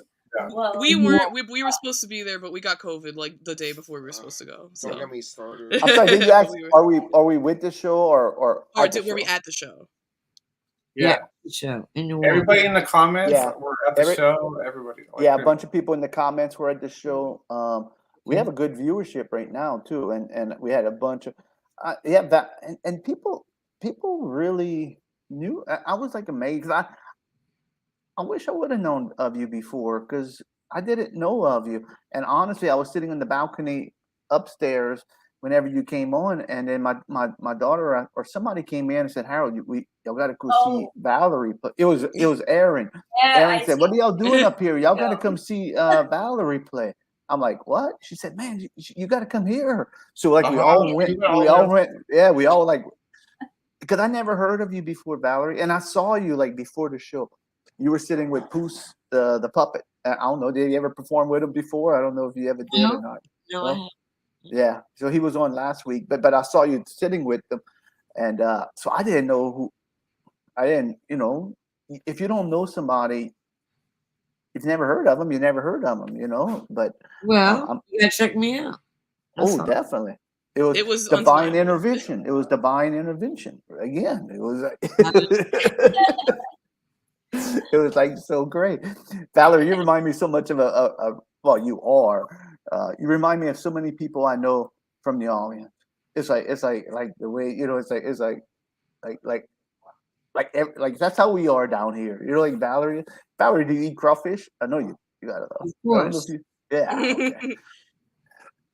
Well, We weren't. We were supposed to be there, but we got COVID like the day before we were supposed to go. So. Don't get me started. I'm sorry. Did you ask? Are we with the show or were we at the show? Yeah. The show in New Orleans. Everybody in the comments were at the show. Everybody. A bunch of people in the comments were at the show. We have a good viewership right now too, and we had a bunch of and people really knew. I was like amazed. I wish I would have known of you before because I didn't know of you. And honestly, I was sitting on the balcony upstairs whenever you came on, and then my daughter or somebody came in and said, "Harold, y'all got to go see Valerie." But it was Aaron. Yeah, Aaron said, "What are y'all doing up here? Y'all got to come see Valerie play." I'm like, "What?" She said, "Man, you got to come here." So like we all went. Yeah, we all like. Because I never heard of you before, Valerie, and I saw you like before the show. You were sitting with Poos, the puppet. I don't know. Did you ever perform with him before? I don't know if you ever did or not. No. Yeah. So he was on last week, but I saw you sitting with them, and so I didn't know who. I didn't, if you don't know somebody, you've never heard of them. You never heard of them, But you gotta check me out. Definitely. It was divine intervention. It was divine intervention. Again, it was it was like so great. Valerie, you remind me so much of you remind me of so many people I know from New Orleans. It's like the way, it's like that's how we are down here. You're like Valerie. Valerie, do you eat crawfish? I know you got it. Of course. Yeah. Okay.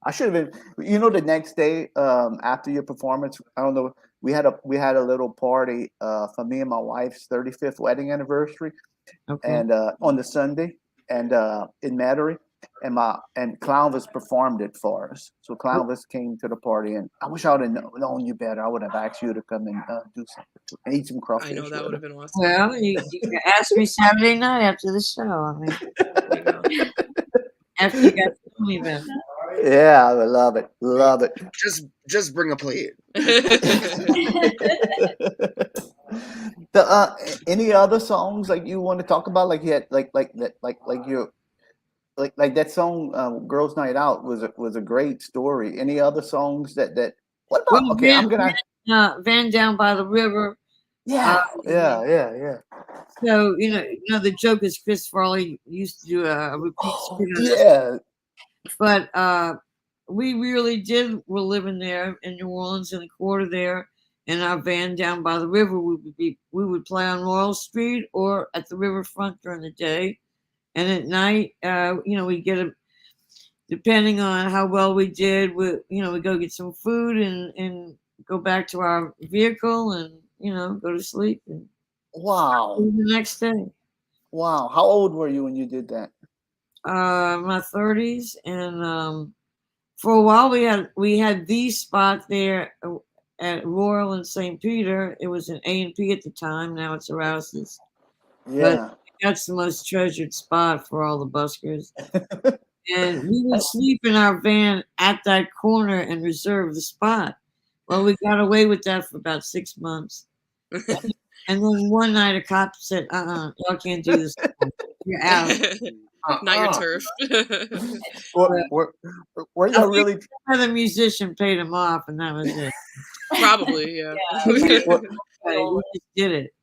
I should have been. You know, the next day after your performance, I don't know. We had a little party for me and my wife's 35th wedding anniversary, Okay. and on the Sunday, and in Metairie, and Clownvis performed it for us. So Clownvis came to the party, and I wish I would have known you better. I would have asked you to come and do something too, and eat some crawfish. I know that would have been awesome. Well, you can ask me Saturday night after the show. I mean, after you got to know me better. Yeah, I would love it. Love it. Just bring a plate. Any other songs like you want to talk about? Like you had like that song "Girls Night Out" was a great story. Any other songs that what about? Well, Okay, I'm gonna Van Down by the River. Yeah. So the joke is Chris Farley used to do a repeat spin on this. Yeah. But we really were living there in New Orleans in the quarter there, in our van down by the river. We would play on Royal Street or at the riverfront during the day, and at night, we'd get depending on how well we did, we'd go get some food and go back to our vehicle and go to sleep. And Wow. the next day. Wow. How old were you when you did that? My 30s, and for a while we had the spot there at Royal and St. Peter. It was an A&P at the time. Now it's a Rouse's. Yeah. But that's the most treasured spot for all the buskers. And we would sleep in our van at that corner and reserve the spot. Well, we got away with that for about 6 months. And then one night a cop said, y'all can't do this. You're out. Not your turf. Were you really? The musician paid him off, and that was it. Probably, yeah. We just did it.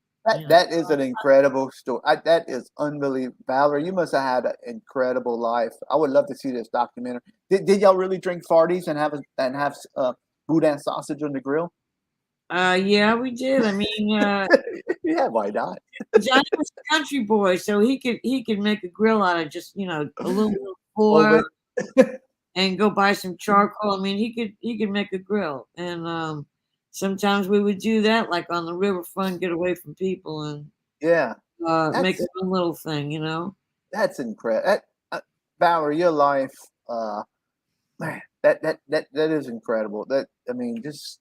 That is an incredible story. That is unbelievable. Valerie, you must have had an incredible life. I would love to see this documentary. Did y'all really drink Farties and have boudin sausage on the grill? Yeah, we did. I mean, yeah, why not? Johnny was a country boy, so he could make a grill out of just aluminum foil and go buy some charcoal. I mean, he could make a grill, and sometimes we would do that, like on the riverfront, get away from people and make a little thing, That's incredible. Valerie, your life, man. That is incredible.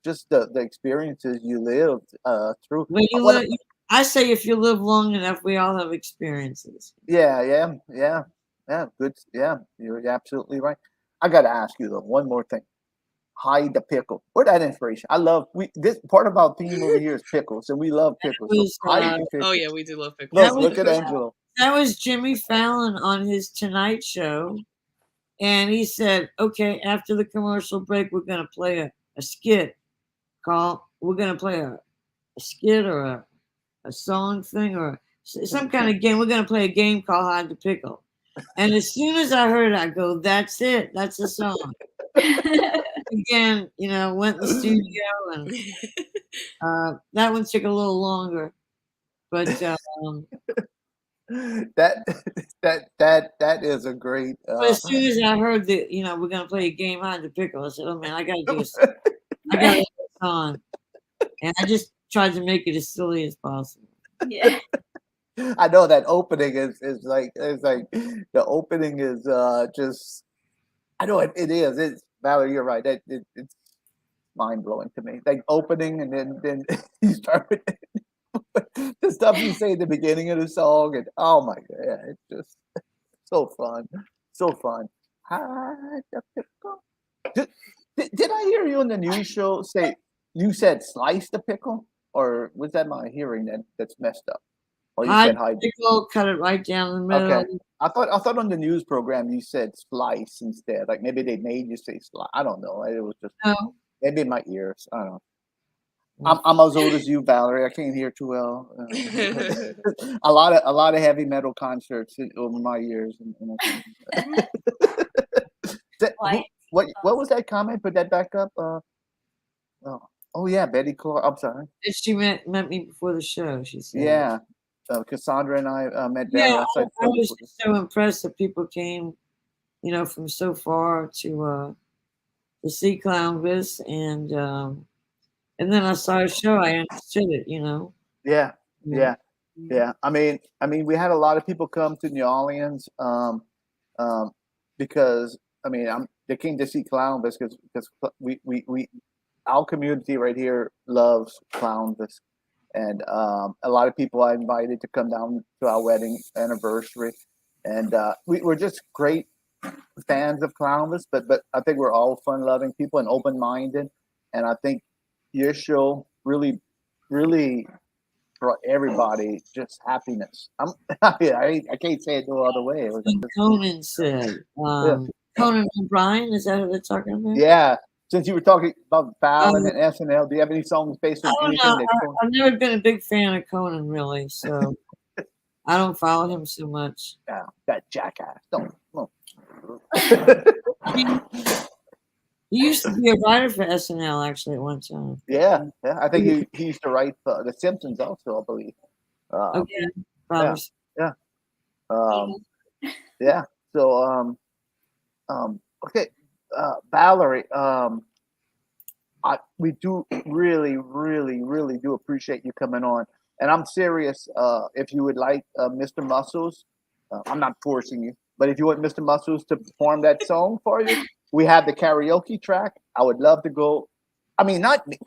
Just the experiences you lived through. Well, I say if you live long enough, we all have experiences. Yeah. Good. Yeah, you're absolutely right. I got to ask you though one more thing. Hide the pickle. Where that inspiration? This part of our theme over here is pickles, and we love pickles. Oh yeah, we do love pickles. Look at Angelo. That was Jimmy Fallon on his Tonight Show. And he said, okay, after the commercial break, we're going to play a skit we're going to play a skit or a song thing or some kind of game. We're going to play a game called Hide the Pickle. And as soon as I heard it, I go, that's it. That's the song. Again, went in the studio, and that one took a little longer. But that is a great. As soon as I heard that, we're gonna play a game Hide the Pickle, I said, "Oh man, I gotta do a song," and I just tried to make it as silly as possible. Yeah. I know that opening is like the opening is just. I know it is. It's Valerie, you're right. It's mind blowing to me. Like opening, and then you start with. The stuff you say at the beginning of the song, and oh my god, it's just so fun. Did I hear you on the news show say you said slice the pickle, or was that my hearing that's messed up? Or you said hide pickle, cut it right down the middle. Okay, I thought on the news program you said slice instead. Like maybe they made you say slice. I don't know. It was just maybe in my ears. I don't know. I'm as old as you, Valerie. I can't hear too well. A lot of heavy metal concerts over my years. What was that comment? Put that back up. Oh yeah, Betty Clark. I'm sorry. She met me before the show. She said. Yeah, Cassandra and I met. Yeah, I was just so impressed that people came from so far to see Clownvis, and then I saw a show. I understood it. Yeah. I mean, we had a lot of people come to New Orleans because they came to see Clownvis because we our community right here loves Clownvis, and a lot of people I invited to come down to our wedding anniversary, and we're just great fans of Clownvis, but I think we're all fun-loving people and open-minded, and I think your show really brought everybody just happiness. I can't say it no other way. It was Conan said, Conan O'Brien, is that who they're talking about? Yeah. Since you were talking about Fallon and SNL, do you have any songs based on anything? I've never been a big fan of Conan, really, so I don't follow him so much. Yeah, that jackass. Don't. He used to be a writer for SNL, actually, at one time. Yeah. I think he used to write for The Simpsons also, I believe. Yeah. So, okay, Valerie, we do really, really, really do appreciate you coming on. And I'm serious. If you would like Mr. Muscles, I'm not forcing you, but if you want Mr. Muscles to perform that song for you, we have the karaoke track. I would love to go. I mean, not me.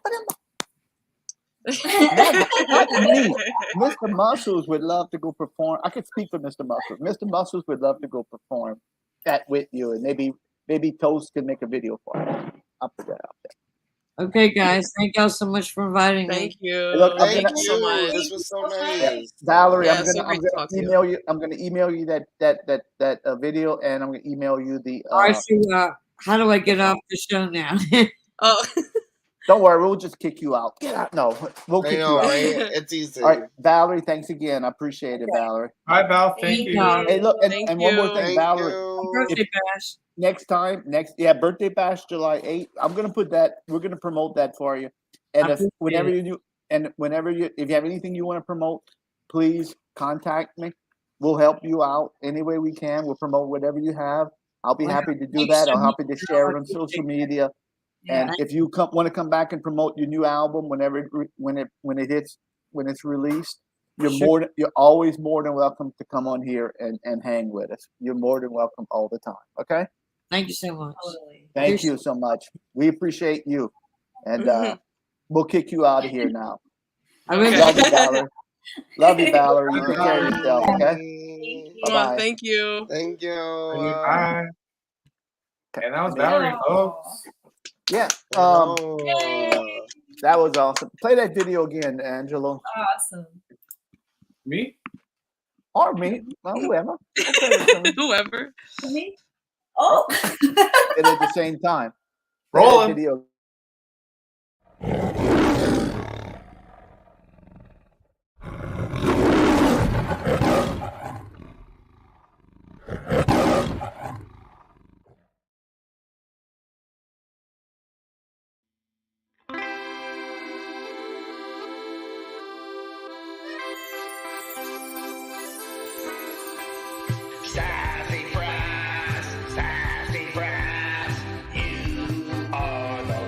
Not me. Mr. Muscles would love to go perform. I could speak for Mr. Muscles. Mr. Muscles would love to go perform that with you, and maybe Toast can make a video for you. I'll put that out there. Okay, guys, thank y'all so much for inviting me. Thank you. Look, Thank you so much. This was so nice. Valerie, Yeah, I'm so gonna great to talk to you. email you. I'm gonna email you that video, and I'm gonna email you the. All right, so, how do I get off the show now? Oh, Don't worry, we'll just kick you out. Get out. No, we'll kick you out. Right? It's easy. All right, Valerie, thanks again. I appreciate it, Valerie. Bye, Val. Thank you. Hey, look, Thank and one more you. thing, Thank Valerie. you. Birthday bash. Next time, birthday bash July 8th. I'm gonna put that. We're gonna promote that for you. And if whenever you have anything you want to promote, please contact me. We'll help you out any way we can. We'll promote whatever you have. I'll be happy to do that. I'll happy to share it on social media. And if you want to come back and promote your new album when it's released, you're always more than welcome to come on here and hang with us. You're more than welcome all the time. Okay? Thank you so much. Thank you so much. We appreciate you. And we'll kick you out of here now. Okay. Love you, Valerie. Love you, Valerie. You take care of yourself, okay? Bye-bye. Thank you. Thank you. Bye. And that was Valerie, folks. Yeah. That was awesome. Play that video again, Angelo. Awesome. Me? Or me. Well, whoever. Whoever. Me? Oh. And at the same time. Roll it. Video. Sassyfras, you are the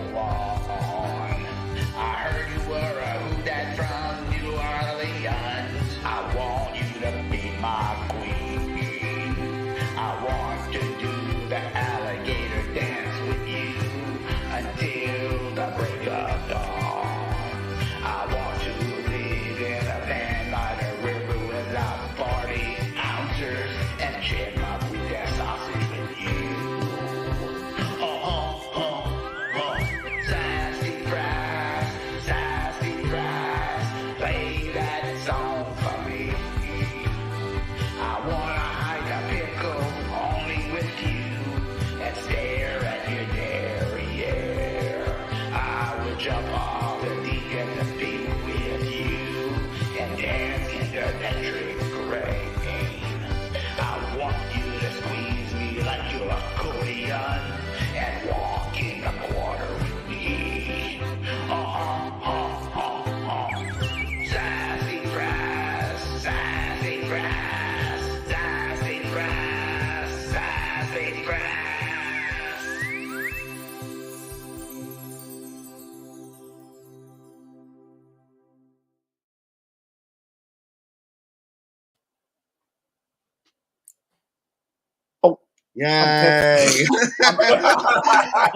Oh, Yay!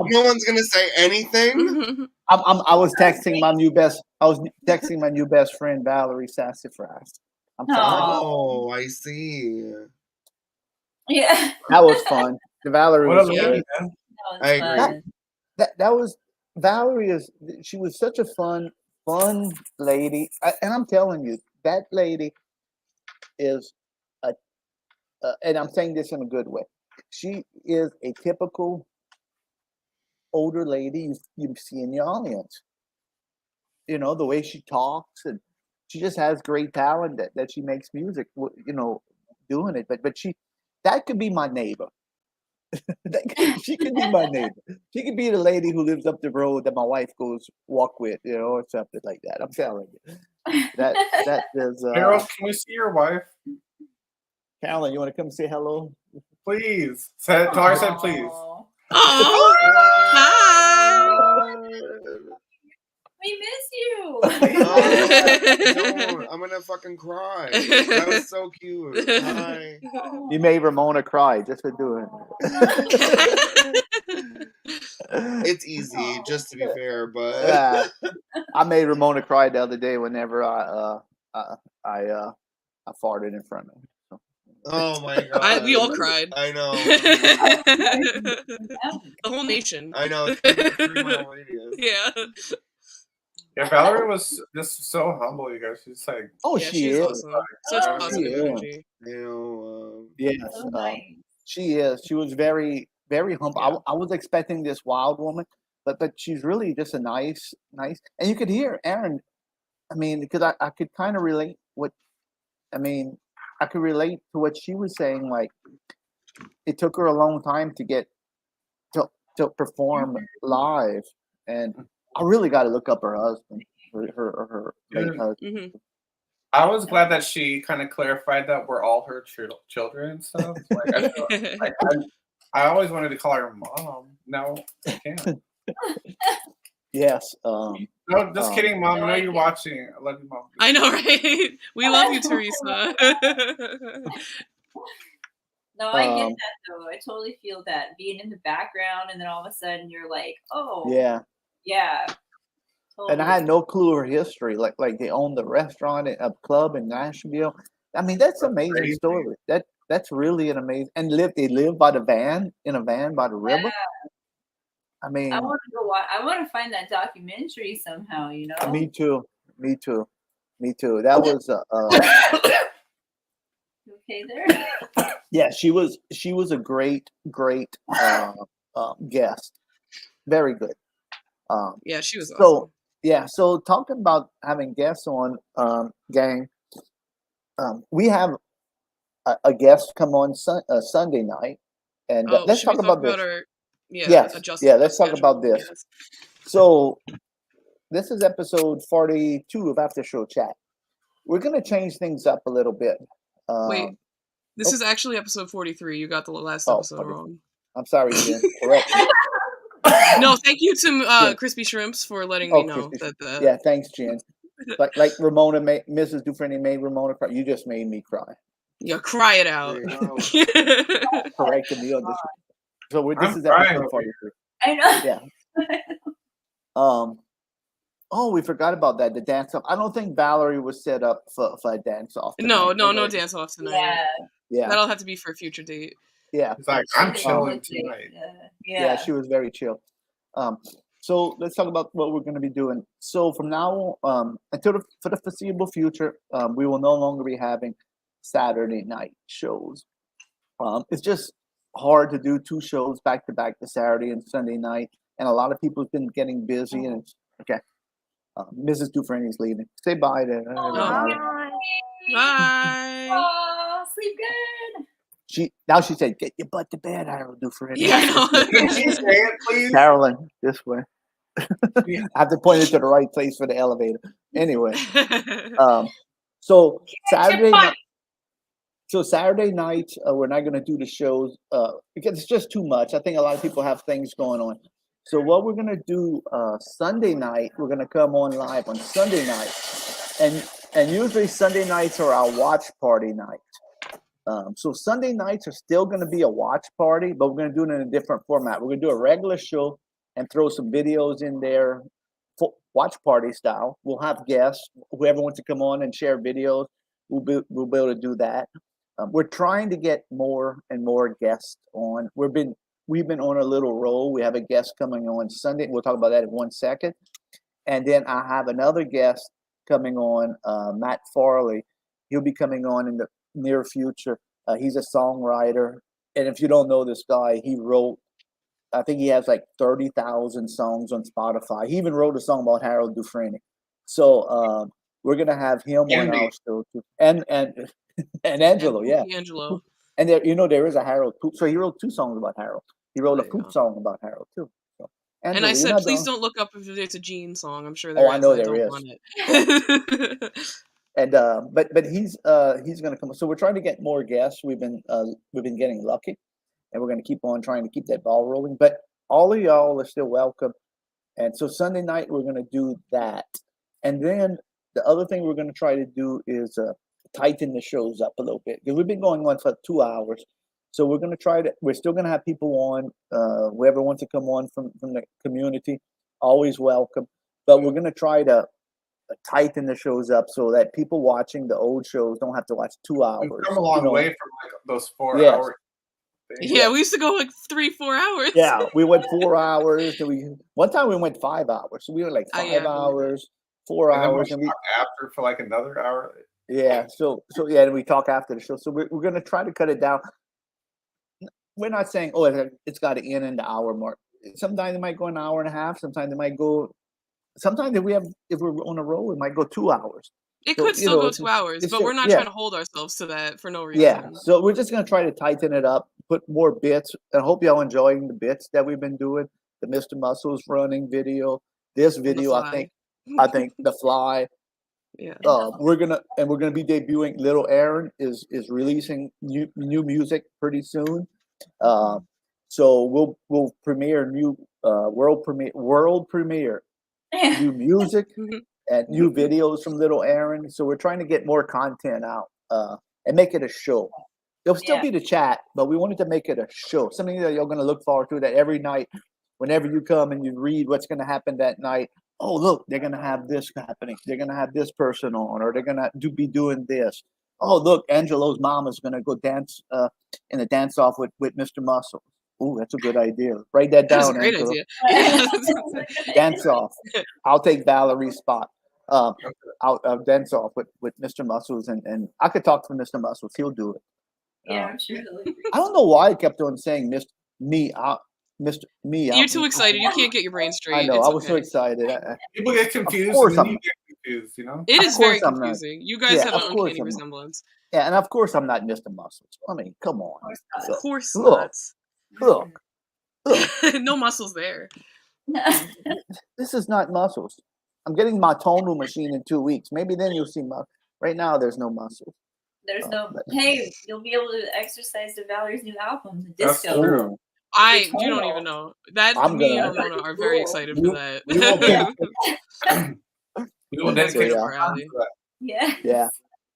No one's gonna say anything. I was texting my new best. I was texting my new best friend Valerie Sassyfras. I'm sorry. Oh, I see. Yeah. That was fun. Valerie What a was lady, great. man. I agree. That was Valerie. She was such a fun lady, and I'm telling you, that lady is and I'm saying this in a good way. She is a typical older lady you see in the audience. You know, the way she talks, and she just has great talent that she makes music, you know, doing it. But that could be my neighbor. She could be my neighbor. She could be the lady who lives up the road that my wife goes walk with, you know, or something like that. I'm telling you. That is Harold, can we see your wife? Carolyn, you want to come say hello? Please. Tell her I said please. Oh, hi. We miss you. Don't. I'm gonna fucking cry. That was so cute. Hi. You made Ramona cry just for doing it. It's easy, just to be fair, but Yeah, I made Ramona cry the other day whenever I farted in front of her. So. Oh my god, we all cried. I know. The whole nation. I know. 3-mile radius. Yeah. Yeah, Valerie was just so humble, you guys. She's like, Oh, Yeah, she she's is. awesome. Such Oh, positive she is. energy. You know, Yes, So nice. she is. She was very, very humble. Yeah. I was expecting this wild woman, but she's really just a nice, and you could hear Aaron. I mean, because I could kind of relate I could relate to what she was saying. Like, it took her a long time to get to perform live, and I really got to look up her husband, her late Dude. husband. I was glad that she kind of clarified that we're all her children and stuff. Like, I feel like I always wanted to call her mom. No, I can't. Yes. No, just kidding, Mom. I know you're watching. I love you, Mom. I know, right? We love you, Teresa. No, I get that though. I totally feel that being in the background, and then all of a sudden you're like, oh, Yeah. Totally. And I had no clue her history. Like they owned the restaurant, a club in Nashville. I mean, that's an amazing crazy. story. That's really an amazing. And they live by the van in a van by the river. I mean, I want to go. I want to find that documentary somehow. You know. Me too. That was You okay there? yeah. She was a great guest. Very good. Yeah, she was awesome. So yeah. So talking about having guests on, gang. We have a guest come on Sunday night, and let's should talk we about this. Let's talk about this. Yes. So this is episode 42 of After Show Chat. We're going to change things up a little bit. Wait, this is actually episode 43. You got the last episode wrong. I'm sorry, Jen. Correct. No, thank you to Crispy Shrimps for letting me know that. Yeah, thanks, Jen. Like Ramona, Mrs. Dufresne made Ramona cry. You just made me cry. Yeah, cry it out. Corrected me on this. So this is crying episode over 43. I know. Yeah. Oh, we forgot about that. The dance off. I don't think Valerie was set up for a dance off. No dance off tonight. Yeah. That'll have to be for a future date. Yeah. It's like, I'm chilling tonight. Yeah, she was very chill. So let's talk about what we're going to be doing. So from now until for the foreseeable future, we will no longer be having Saturday night shows. It's just hard to do 2 shows back to back, the Saturday and Sunday night, and a lot of people have been getting busy. And it's okay. Mrs. Dufresne is leaving. Say bye to everybody. Bye. Oh, sleep good. She said, "Get your butt to bed, Harold Dufresne." Yeah, I know. Can she say it, please? Carolyn, this way. I have to point it to the right place for the elevator. Anyway, so Saturday night. So Saturday night, we're not going to do the shows because it's just too much. I think a lot of people have things going on. So what we're going to do Sunday night, we're going to come on live on Sunday night, and usually Sunday nights are our watch party night. So Sunday nights are still going to be a watch party, but we're going to do it in a different format. We're going to do a regular show and throw some videos in there, watch party style. We'll have guests, whoever wants to come on and share videos. We'll be able to do that. We're trying to get more and more guests on. We've been on a little roll. We have a guest coming on Sunday. We'll talk about that in 1 second. And then I have another guest coming on, Matt Farley. He'll be coming on in the near future. He's a songwriter. And if you don't know this guy, he wrote, I think he has like 30,000 songs on Spotify. He even wrote a song about Harold Dufresne. So we're going to have him on our show too. And Angelo, yeah. Angelo. And there, there is a Harold poop. So he wrote 2 songs about Harold. He wrote a poop song about Harold too. So, Angelo, and I said, please don't look up if it's a Gene song. I'm sure there is. I know there don't is. Want it. And but he's going to come. So we're trying to get more guests. We've been getting lucky, and we're going to keep on trying to keep that ball rolling. But all of y'all are still welcome. And so Sunday night we're going to do that, and then the other thing we're going to try to do is tighten the shows up a little bit because we've been going on for 2 hours. So we're going to try to. We're still going to have people on. Whoever wants to come on from the community, always welcome. But we're going to try to tighten the shows up so that people watching the old shows don't have to watch 2 hours. We've come a long way from like those 4 hours. Yeah, we used to go like 3-4 hours. Yeah, we went 4 hours. One time we went 5 hours. So we were like 5 hours, 4 hours, and we talk after for like another hour. Yeah, so yeah, and we talk after the show. So we're going to try to cut it down. We're not saying it's got to end in the hour mark. Sometimes it might go an hour and a half. Sometimes it might go. Sometimes if we're on a roll, it might go 2 hours. It could still go 2 hours, but we're not trying to hold ourselves to that for no reason. Yeah, so we're just going to try to tighten it up, put more bits. I hope y'all enjoying the bits that we've been doing. The Mr. Muscles running video, this video, I think the fly. Yeah. We're gonna be debuting. Little Aaron is releasing new music pretty soon. So we'll premiere new world premiere new music and new videos from Little Aaron. So we're trying to get more content out and make it a show. It'll still be the chat, but we wanted to make it a show, something that you're going to look forward to. That every night, whenever you come and you read what's going to happen that night. Oh, look, they're going to have this happening. They're going to have this person on, or they're going to be doing this. Oh, look, Angelo's mom is going to go dance in a dance off with Mr. Muscle. Oh, that's a good idea. Write that down. That's a great Angelo. idea. Dance off. I'll take Valerie's spot. I'll dance off with Mr. Muscles, and I could talk to Mr. Muscles. He'll do it. Yeah, I'm sure. I don't know why I kept on saying Mr. Me. You're too excited. You can't get your brain straight. I know. I was so excited. People get confused. Of course, and you get confused. It is very confusing. Not. You guys have an uncanny resemblance. Yeah, and of course I'm not Mr. Muscles. I mean, come on. Of course not. Look. No muscles there. This is not muscles. I'm getting my tonal machine in 2 weeks. Maybe then you'll see muscles. Right now, there's no muscles. There's no. Hey, you'll be able to exercise to Valerie's new album, the That's disco. true. You don't even know. Me and Ramona are very excited for that. We will dedicate our alley. Yeah.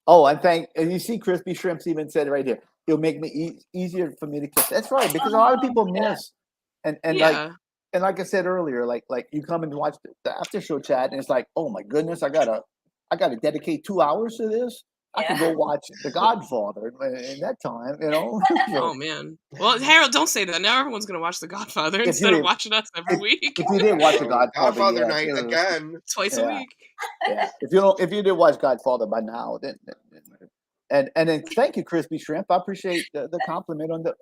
Oh, and you see Crispy Shrimps even said it right here. It'll make me easier for me to kiss. That's right, because a lot of people miss. And like I said earlier, like you come and watch the after show chat, and it's like, oh my goodness, I gotta dedicate 2 hours to this. I could go watch The Godfather in that time, Oh man. Well, Harold, don't say that. Now everyone's gonna watch The Godfather instead of watching us every week. If you didn't watch The Godfather night again, twice a week. Yeah. If you didn't watch Godfather by now, then then thank you, Crispy Shrimp. I appreciate the compliment on the.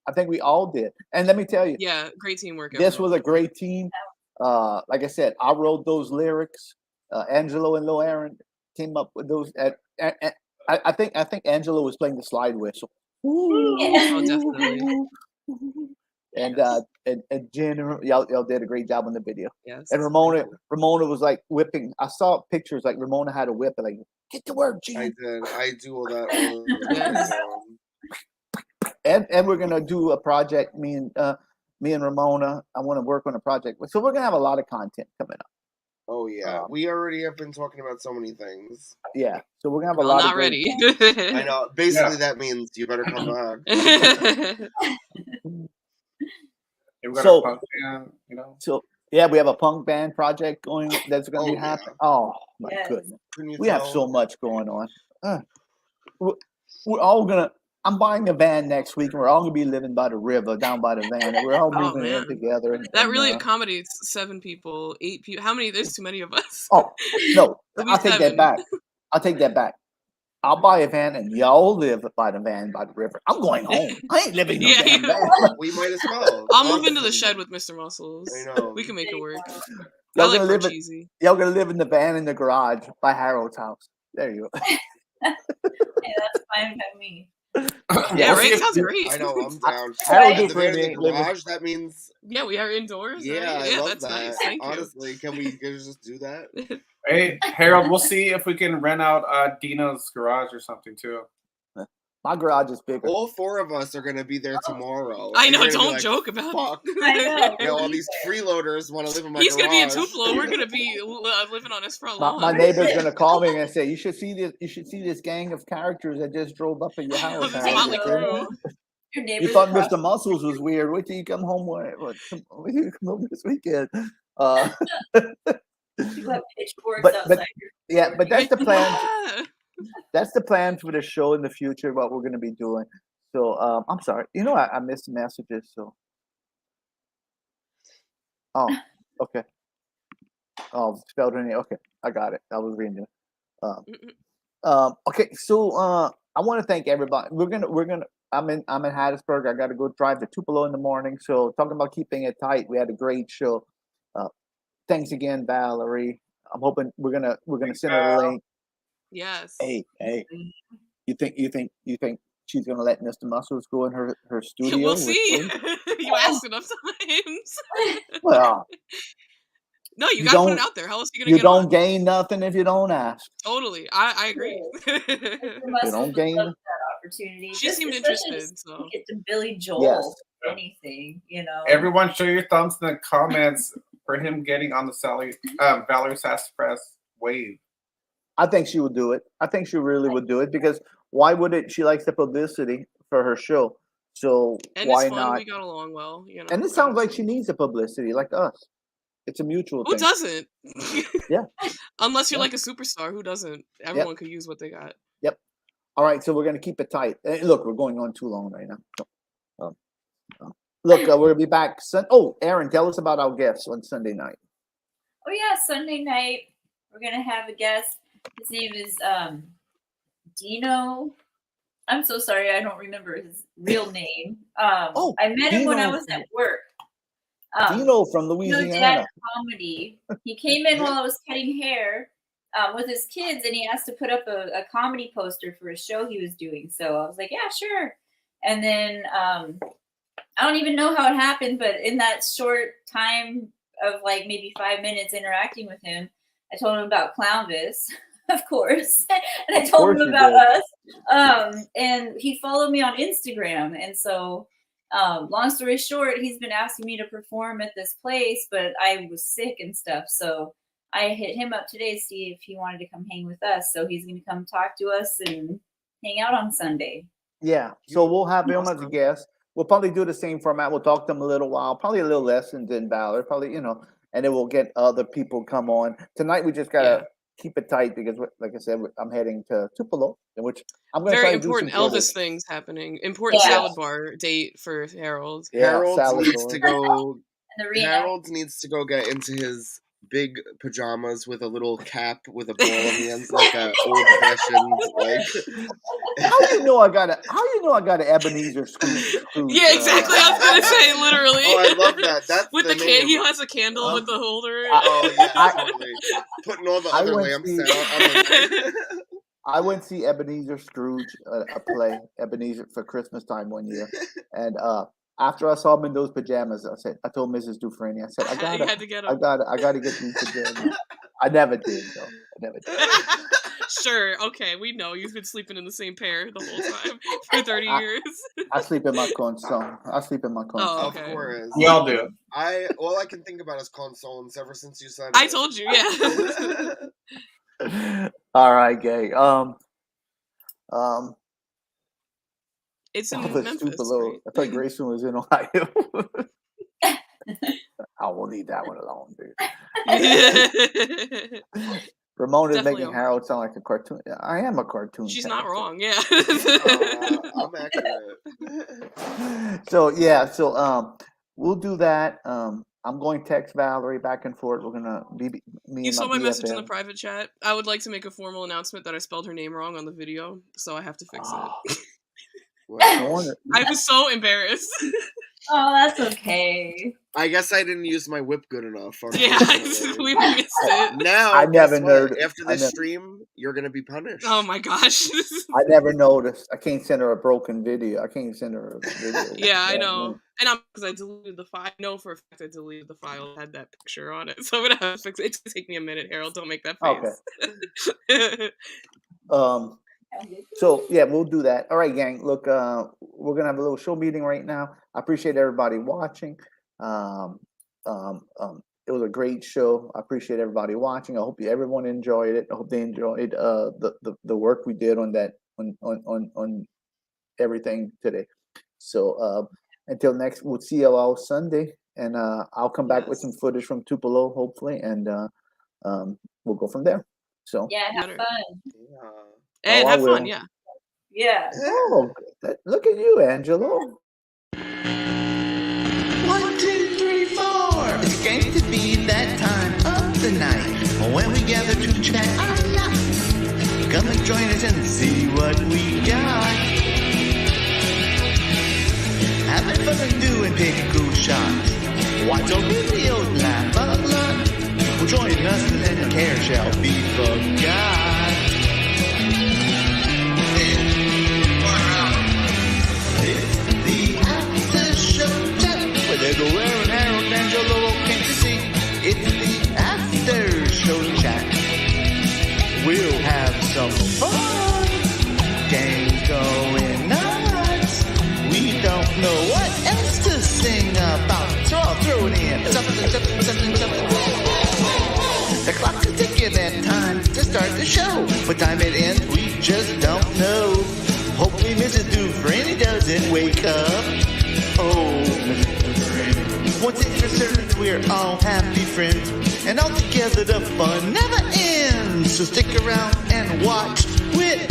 I think we all did, and let me tell you. Yeah, great teamwork. This was a great team. Like I said, I wrote those lyrics. Angelo and Lil Aaron came up with those. I think Angelo was playing the slide whistle. Oh, definitely. and Jen, y'all did a great job on the video. Yes. And Ramona was like whipping. I saw pictures like Ramona had a whip and like, get to work, Jen. I did. I do all that all the time. And we're gonna do a project. Me and Ramona. I want to work on a project. So we're gonna have a lot of content coming up. Oh yeah, we already have been talking about so many things. Yeah, so we're gonna have a lot. Not of ready. I know. Basically, that means you better come back. We've got a punk band, you know. So yeah, we have a punk band project going. That's going to be happening. Oh my goodness, we have so much going on. We're all gonna. I'm buying a van next week, and we're all gonna be living by the river, down by the van, and we're all moving in together. That really accommodates 7 people, 8 people. How many? There's too many of us. Oh no, I'll take that back. I'll buy a van, and y'all live by the van by the river. I'm going home. I ain't living in no damn van. We might as well. I'll move into the shed with Mr. Muscles. I know. We can make it work. Y'all gonna live in the van in the garage by Harold's house. There you go. Hey, that's fine by me. Yeah, right. Sounds great. I know. I'm down. Harold the van in the garage. That means. Yeah, we are indoors. Yeah, right? I love that's that. nice. Thank Honestly, can we just do that? Hey, Harold, we'll see if we can rent out Dina's garage or something too. My garage is bigger. All 4 of us are gonna be there tomorrow. I know. Don't joke about it. I know. You know, all these freeloaders want to live in my He's garage. gonna be in Tupelo. We're gonna be living on his front lawn. My neighbor's gonna call me and say, "You should see this. You should see this gang of characters that just drove up at your house." Motley Crue. You thought Mr. Muscles was weird. Wait till you come home. Wait till you come home this weekend. You have pitchforks outside your but that's the plan. That's the plan for the show in the future. What we're gonna be doing. So I'm sorry. You know, I missed the messages. So. Oh, okay. Oh, spelled her name. Okay, I got it. I was reading it. Okay, so I want to thank everybody. We're gonna. I'm in Hattiesburg. I got to go drive to Tupelo in the morning. So talking about keeping it tight, we had a great show. Thanks again, Valerie. I'm hoping we're gonna send her the link. Yes. Hey, you think she's gonna let Mr. Muscles go in her studio? We'll see. You asked enough times. Well, no, you gotta put it out there. How else are you gonna You get don't on? gain nothing if you don't ask. Totally, I agree. You don't gain that opportunity. She seemed interested. So get to Billy Joel. Anything, you know. Everyone, show your thumbs in the comments for him getting on the Valerie Sassyfras wave. I think she would do it. I think she really would do it because why would it? She likes the publicity for her show, so and why it's fun. not? We got along well, you know. And it sounds like she needs the publicity, like us. It's a mutual Who thing. doesn't? Yeah. Unless you're like a superstar, who doesn't? Everyone could use what they got. Yep. All right, so we're gonna keep it tight. Look, we're going on too long right now. Look, we're gonna be back. Aaron, tell us about our guests on Sunday night. Oh yeah, Sunday night we're gonna have a guest. His name is Dino. I'm so sorry, I don't remember his real name. I met him when I was at work. Dino from Louisiana. Dad comedy. He came in while I was cutting hair with his kids, and he asked to put up a comedy poster for a show he was doing. So I was like, yeah, sure. And then I don't even know how it happened, but in that short time of like maybe 5 minutes interacting with him, I told him about Clownvis, of course, and I told him about us. And he followed me on Instagram, and so. Long story short, he's been asking me to perform at this place, but I was sick and stuff. So I hit him up today to see if he wanted to come hang with us. So he's going to come talk to us and hang out on Sunday. Yeah. So we'll have him as a guest. We'll probably do the same format. We'll talk to him a little while, probably a little less than Valerie, probably, and then we'll get other people come on. Tonight, we just got to keep it tight because, like I said, I'm heading to Tupelo, in which I'm going to very important Elvis things happening. Important salad bar date for Harold. Harold needs to go. Harold needs to go get into his big pajamas with a little cap with a ball on the ends, like an old fashioned like. How you know I got an Ebenezer Scrooge? Yeah, exactly. I was gonna say literally. Oh, I love that. That's with the name. He has a candle with the holder. Oh yeah, totally. Putting all the other lamps out. I went to see Ebenezer Scrooge a play, Ebenezer for Christmas time one year, and after I saw him in those pajamas, I told Mrs. Dufresne, I said, You had to get I him. gotta get these pajamas. I never did though. I never did. Sure, okay, we know you've been sleeping in the same pair the whole time for 30 years. I sleep in my console. Oh, Of okay. course. We all do. All I can think about is consoles ever since you said I it. told you, yeah. All right, gay. It's in Elvis Memphis, Tupelo. right? I thought Grayson was in Ohio. I will leave that one alone, dude. Ramon is Definitely making Ohio. Harold sound like a cartoon. I am a cartoon. She's not character. wrong, yeah. I'm accurate. So we'll do that. I'm going to text Valerie back and forth. We're gonna be me You and saw my message in the BFF. private chat. I would like to make a formal announcement that I spelled her name wrong on the video, so I have to fix it. I wonder. I was so embarrassed. Oh, that's okay. I guess I didn't use my whip good enough. Yeah, we missed it. Now, I never guess what? noticed. After this stream, you're gonna be punished. Oh my gosh. I never noticed. I can't send her a broken video. I can't send her a video. Yeah, I know. And I'm because I deleted the file. I know for a fact I deleted the file that had that picture on it. So I'm gonna have to fix it. It's gonna take me a minute, Harold. Don't make that face. Okay. So yeah, we'll do that. All right, gang. Look, we're gonna have a little show meeting right now. I appreciate everybody watching. It was a great show. I appreciate everybody watching. I hope everyone enjoyed it. I hope they enjoyed the work we did on that on everything today. So until next, we'll see you all Sunday, and I'll come back with some footage from Tupelo, hopefully, and we'll go from there. So Yeah, have fun. And I have will. fun, yeah. Yeah. Oh, look at you, Angelo. 1, 2, 3, 4. It's going to be that time of the night when we gather to chat our life. Come and join us and see what we got. Having fun and doing taking cool shots. Watch our videos, laugh a lot. Well, join us and then care shall be forgot. Where they go wearing Harold Angelo came to see. It's the after show chat. We'll have some fun. Gangs going nuts. We don't know what else to sing about. So I'll throw it in. Something. The clock is ticking and time to start the show. What time it ends, we just don't know. Hopefully Mrs. Dufresne doesn't wake up. Oh, once it's for certain, we're all happy friends, and all together the fun never ends. So stick around and watch with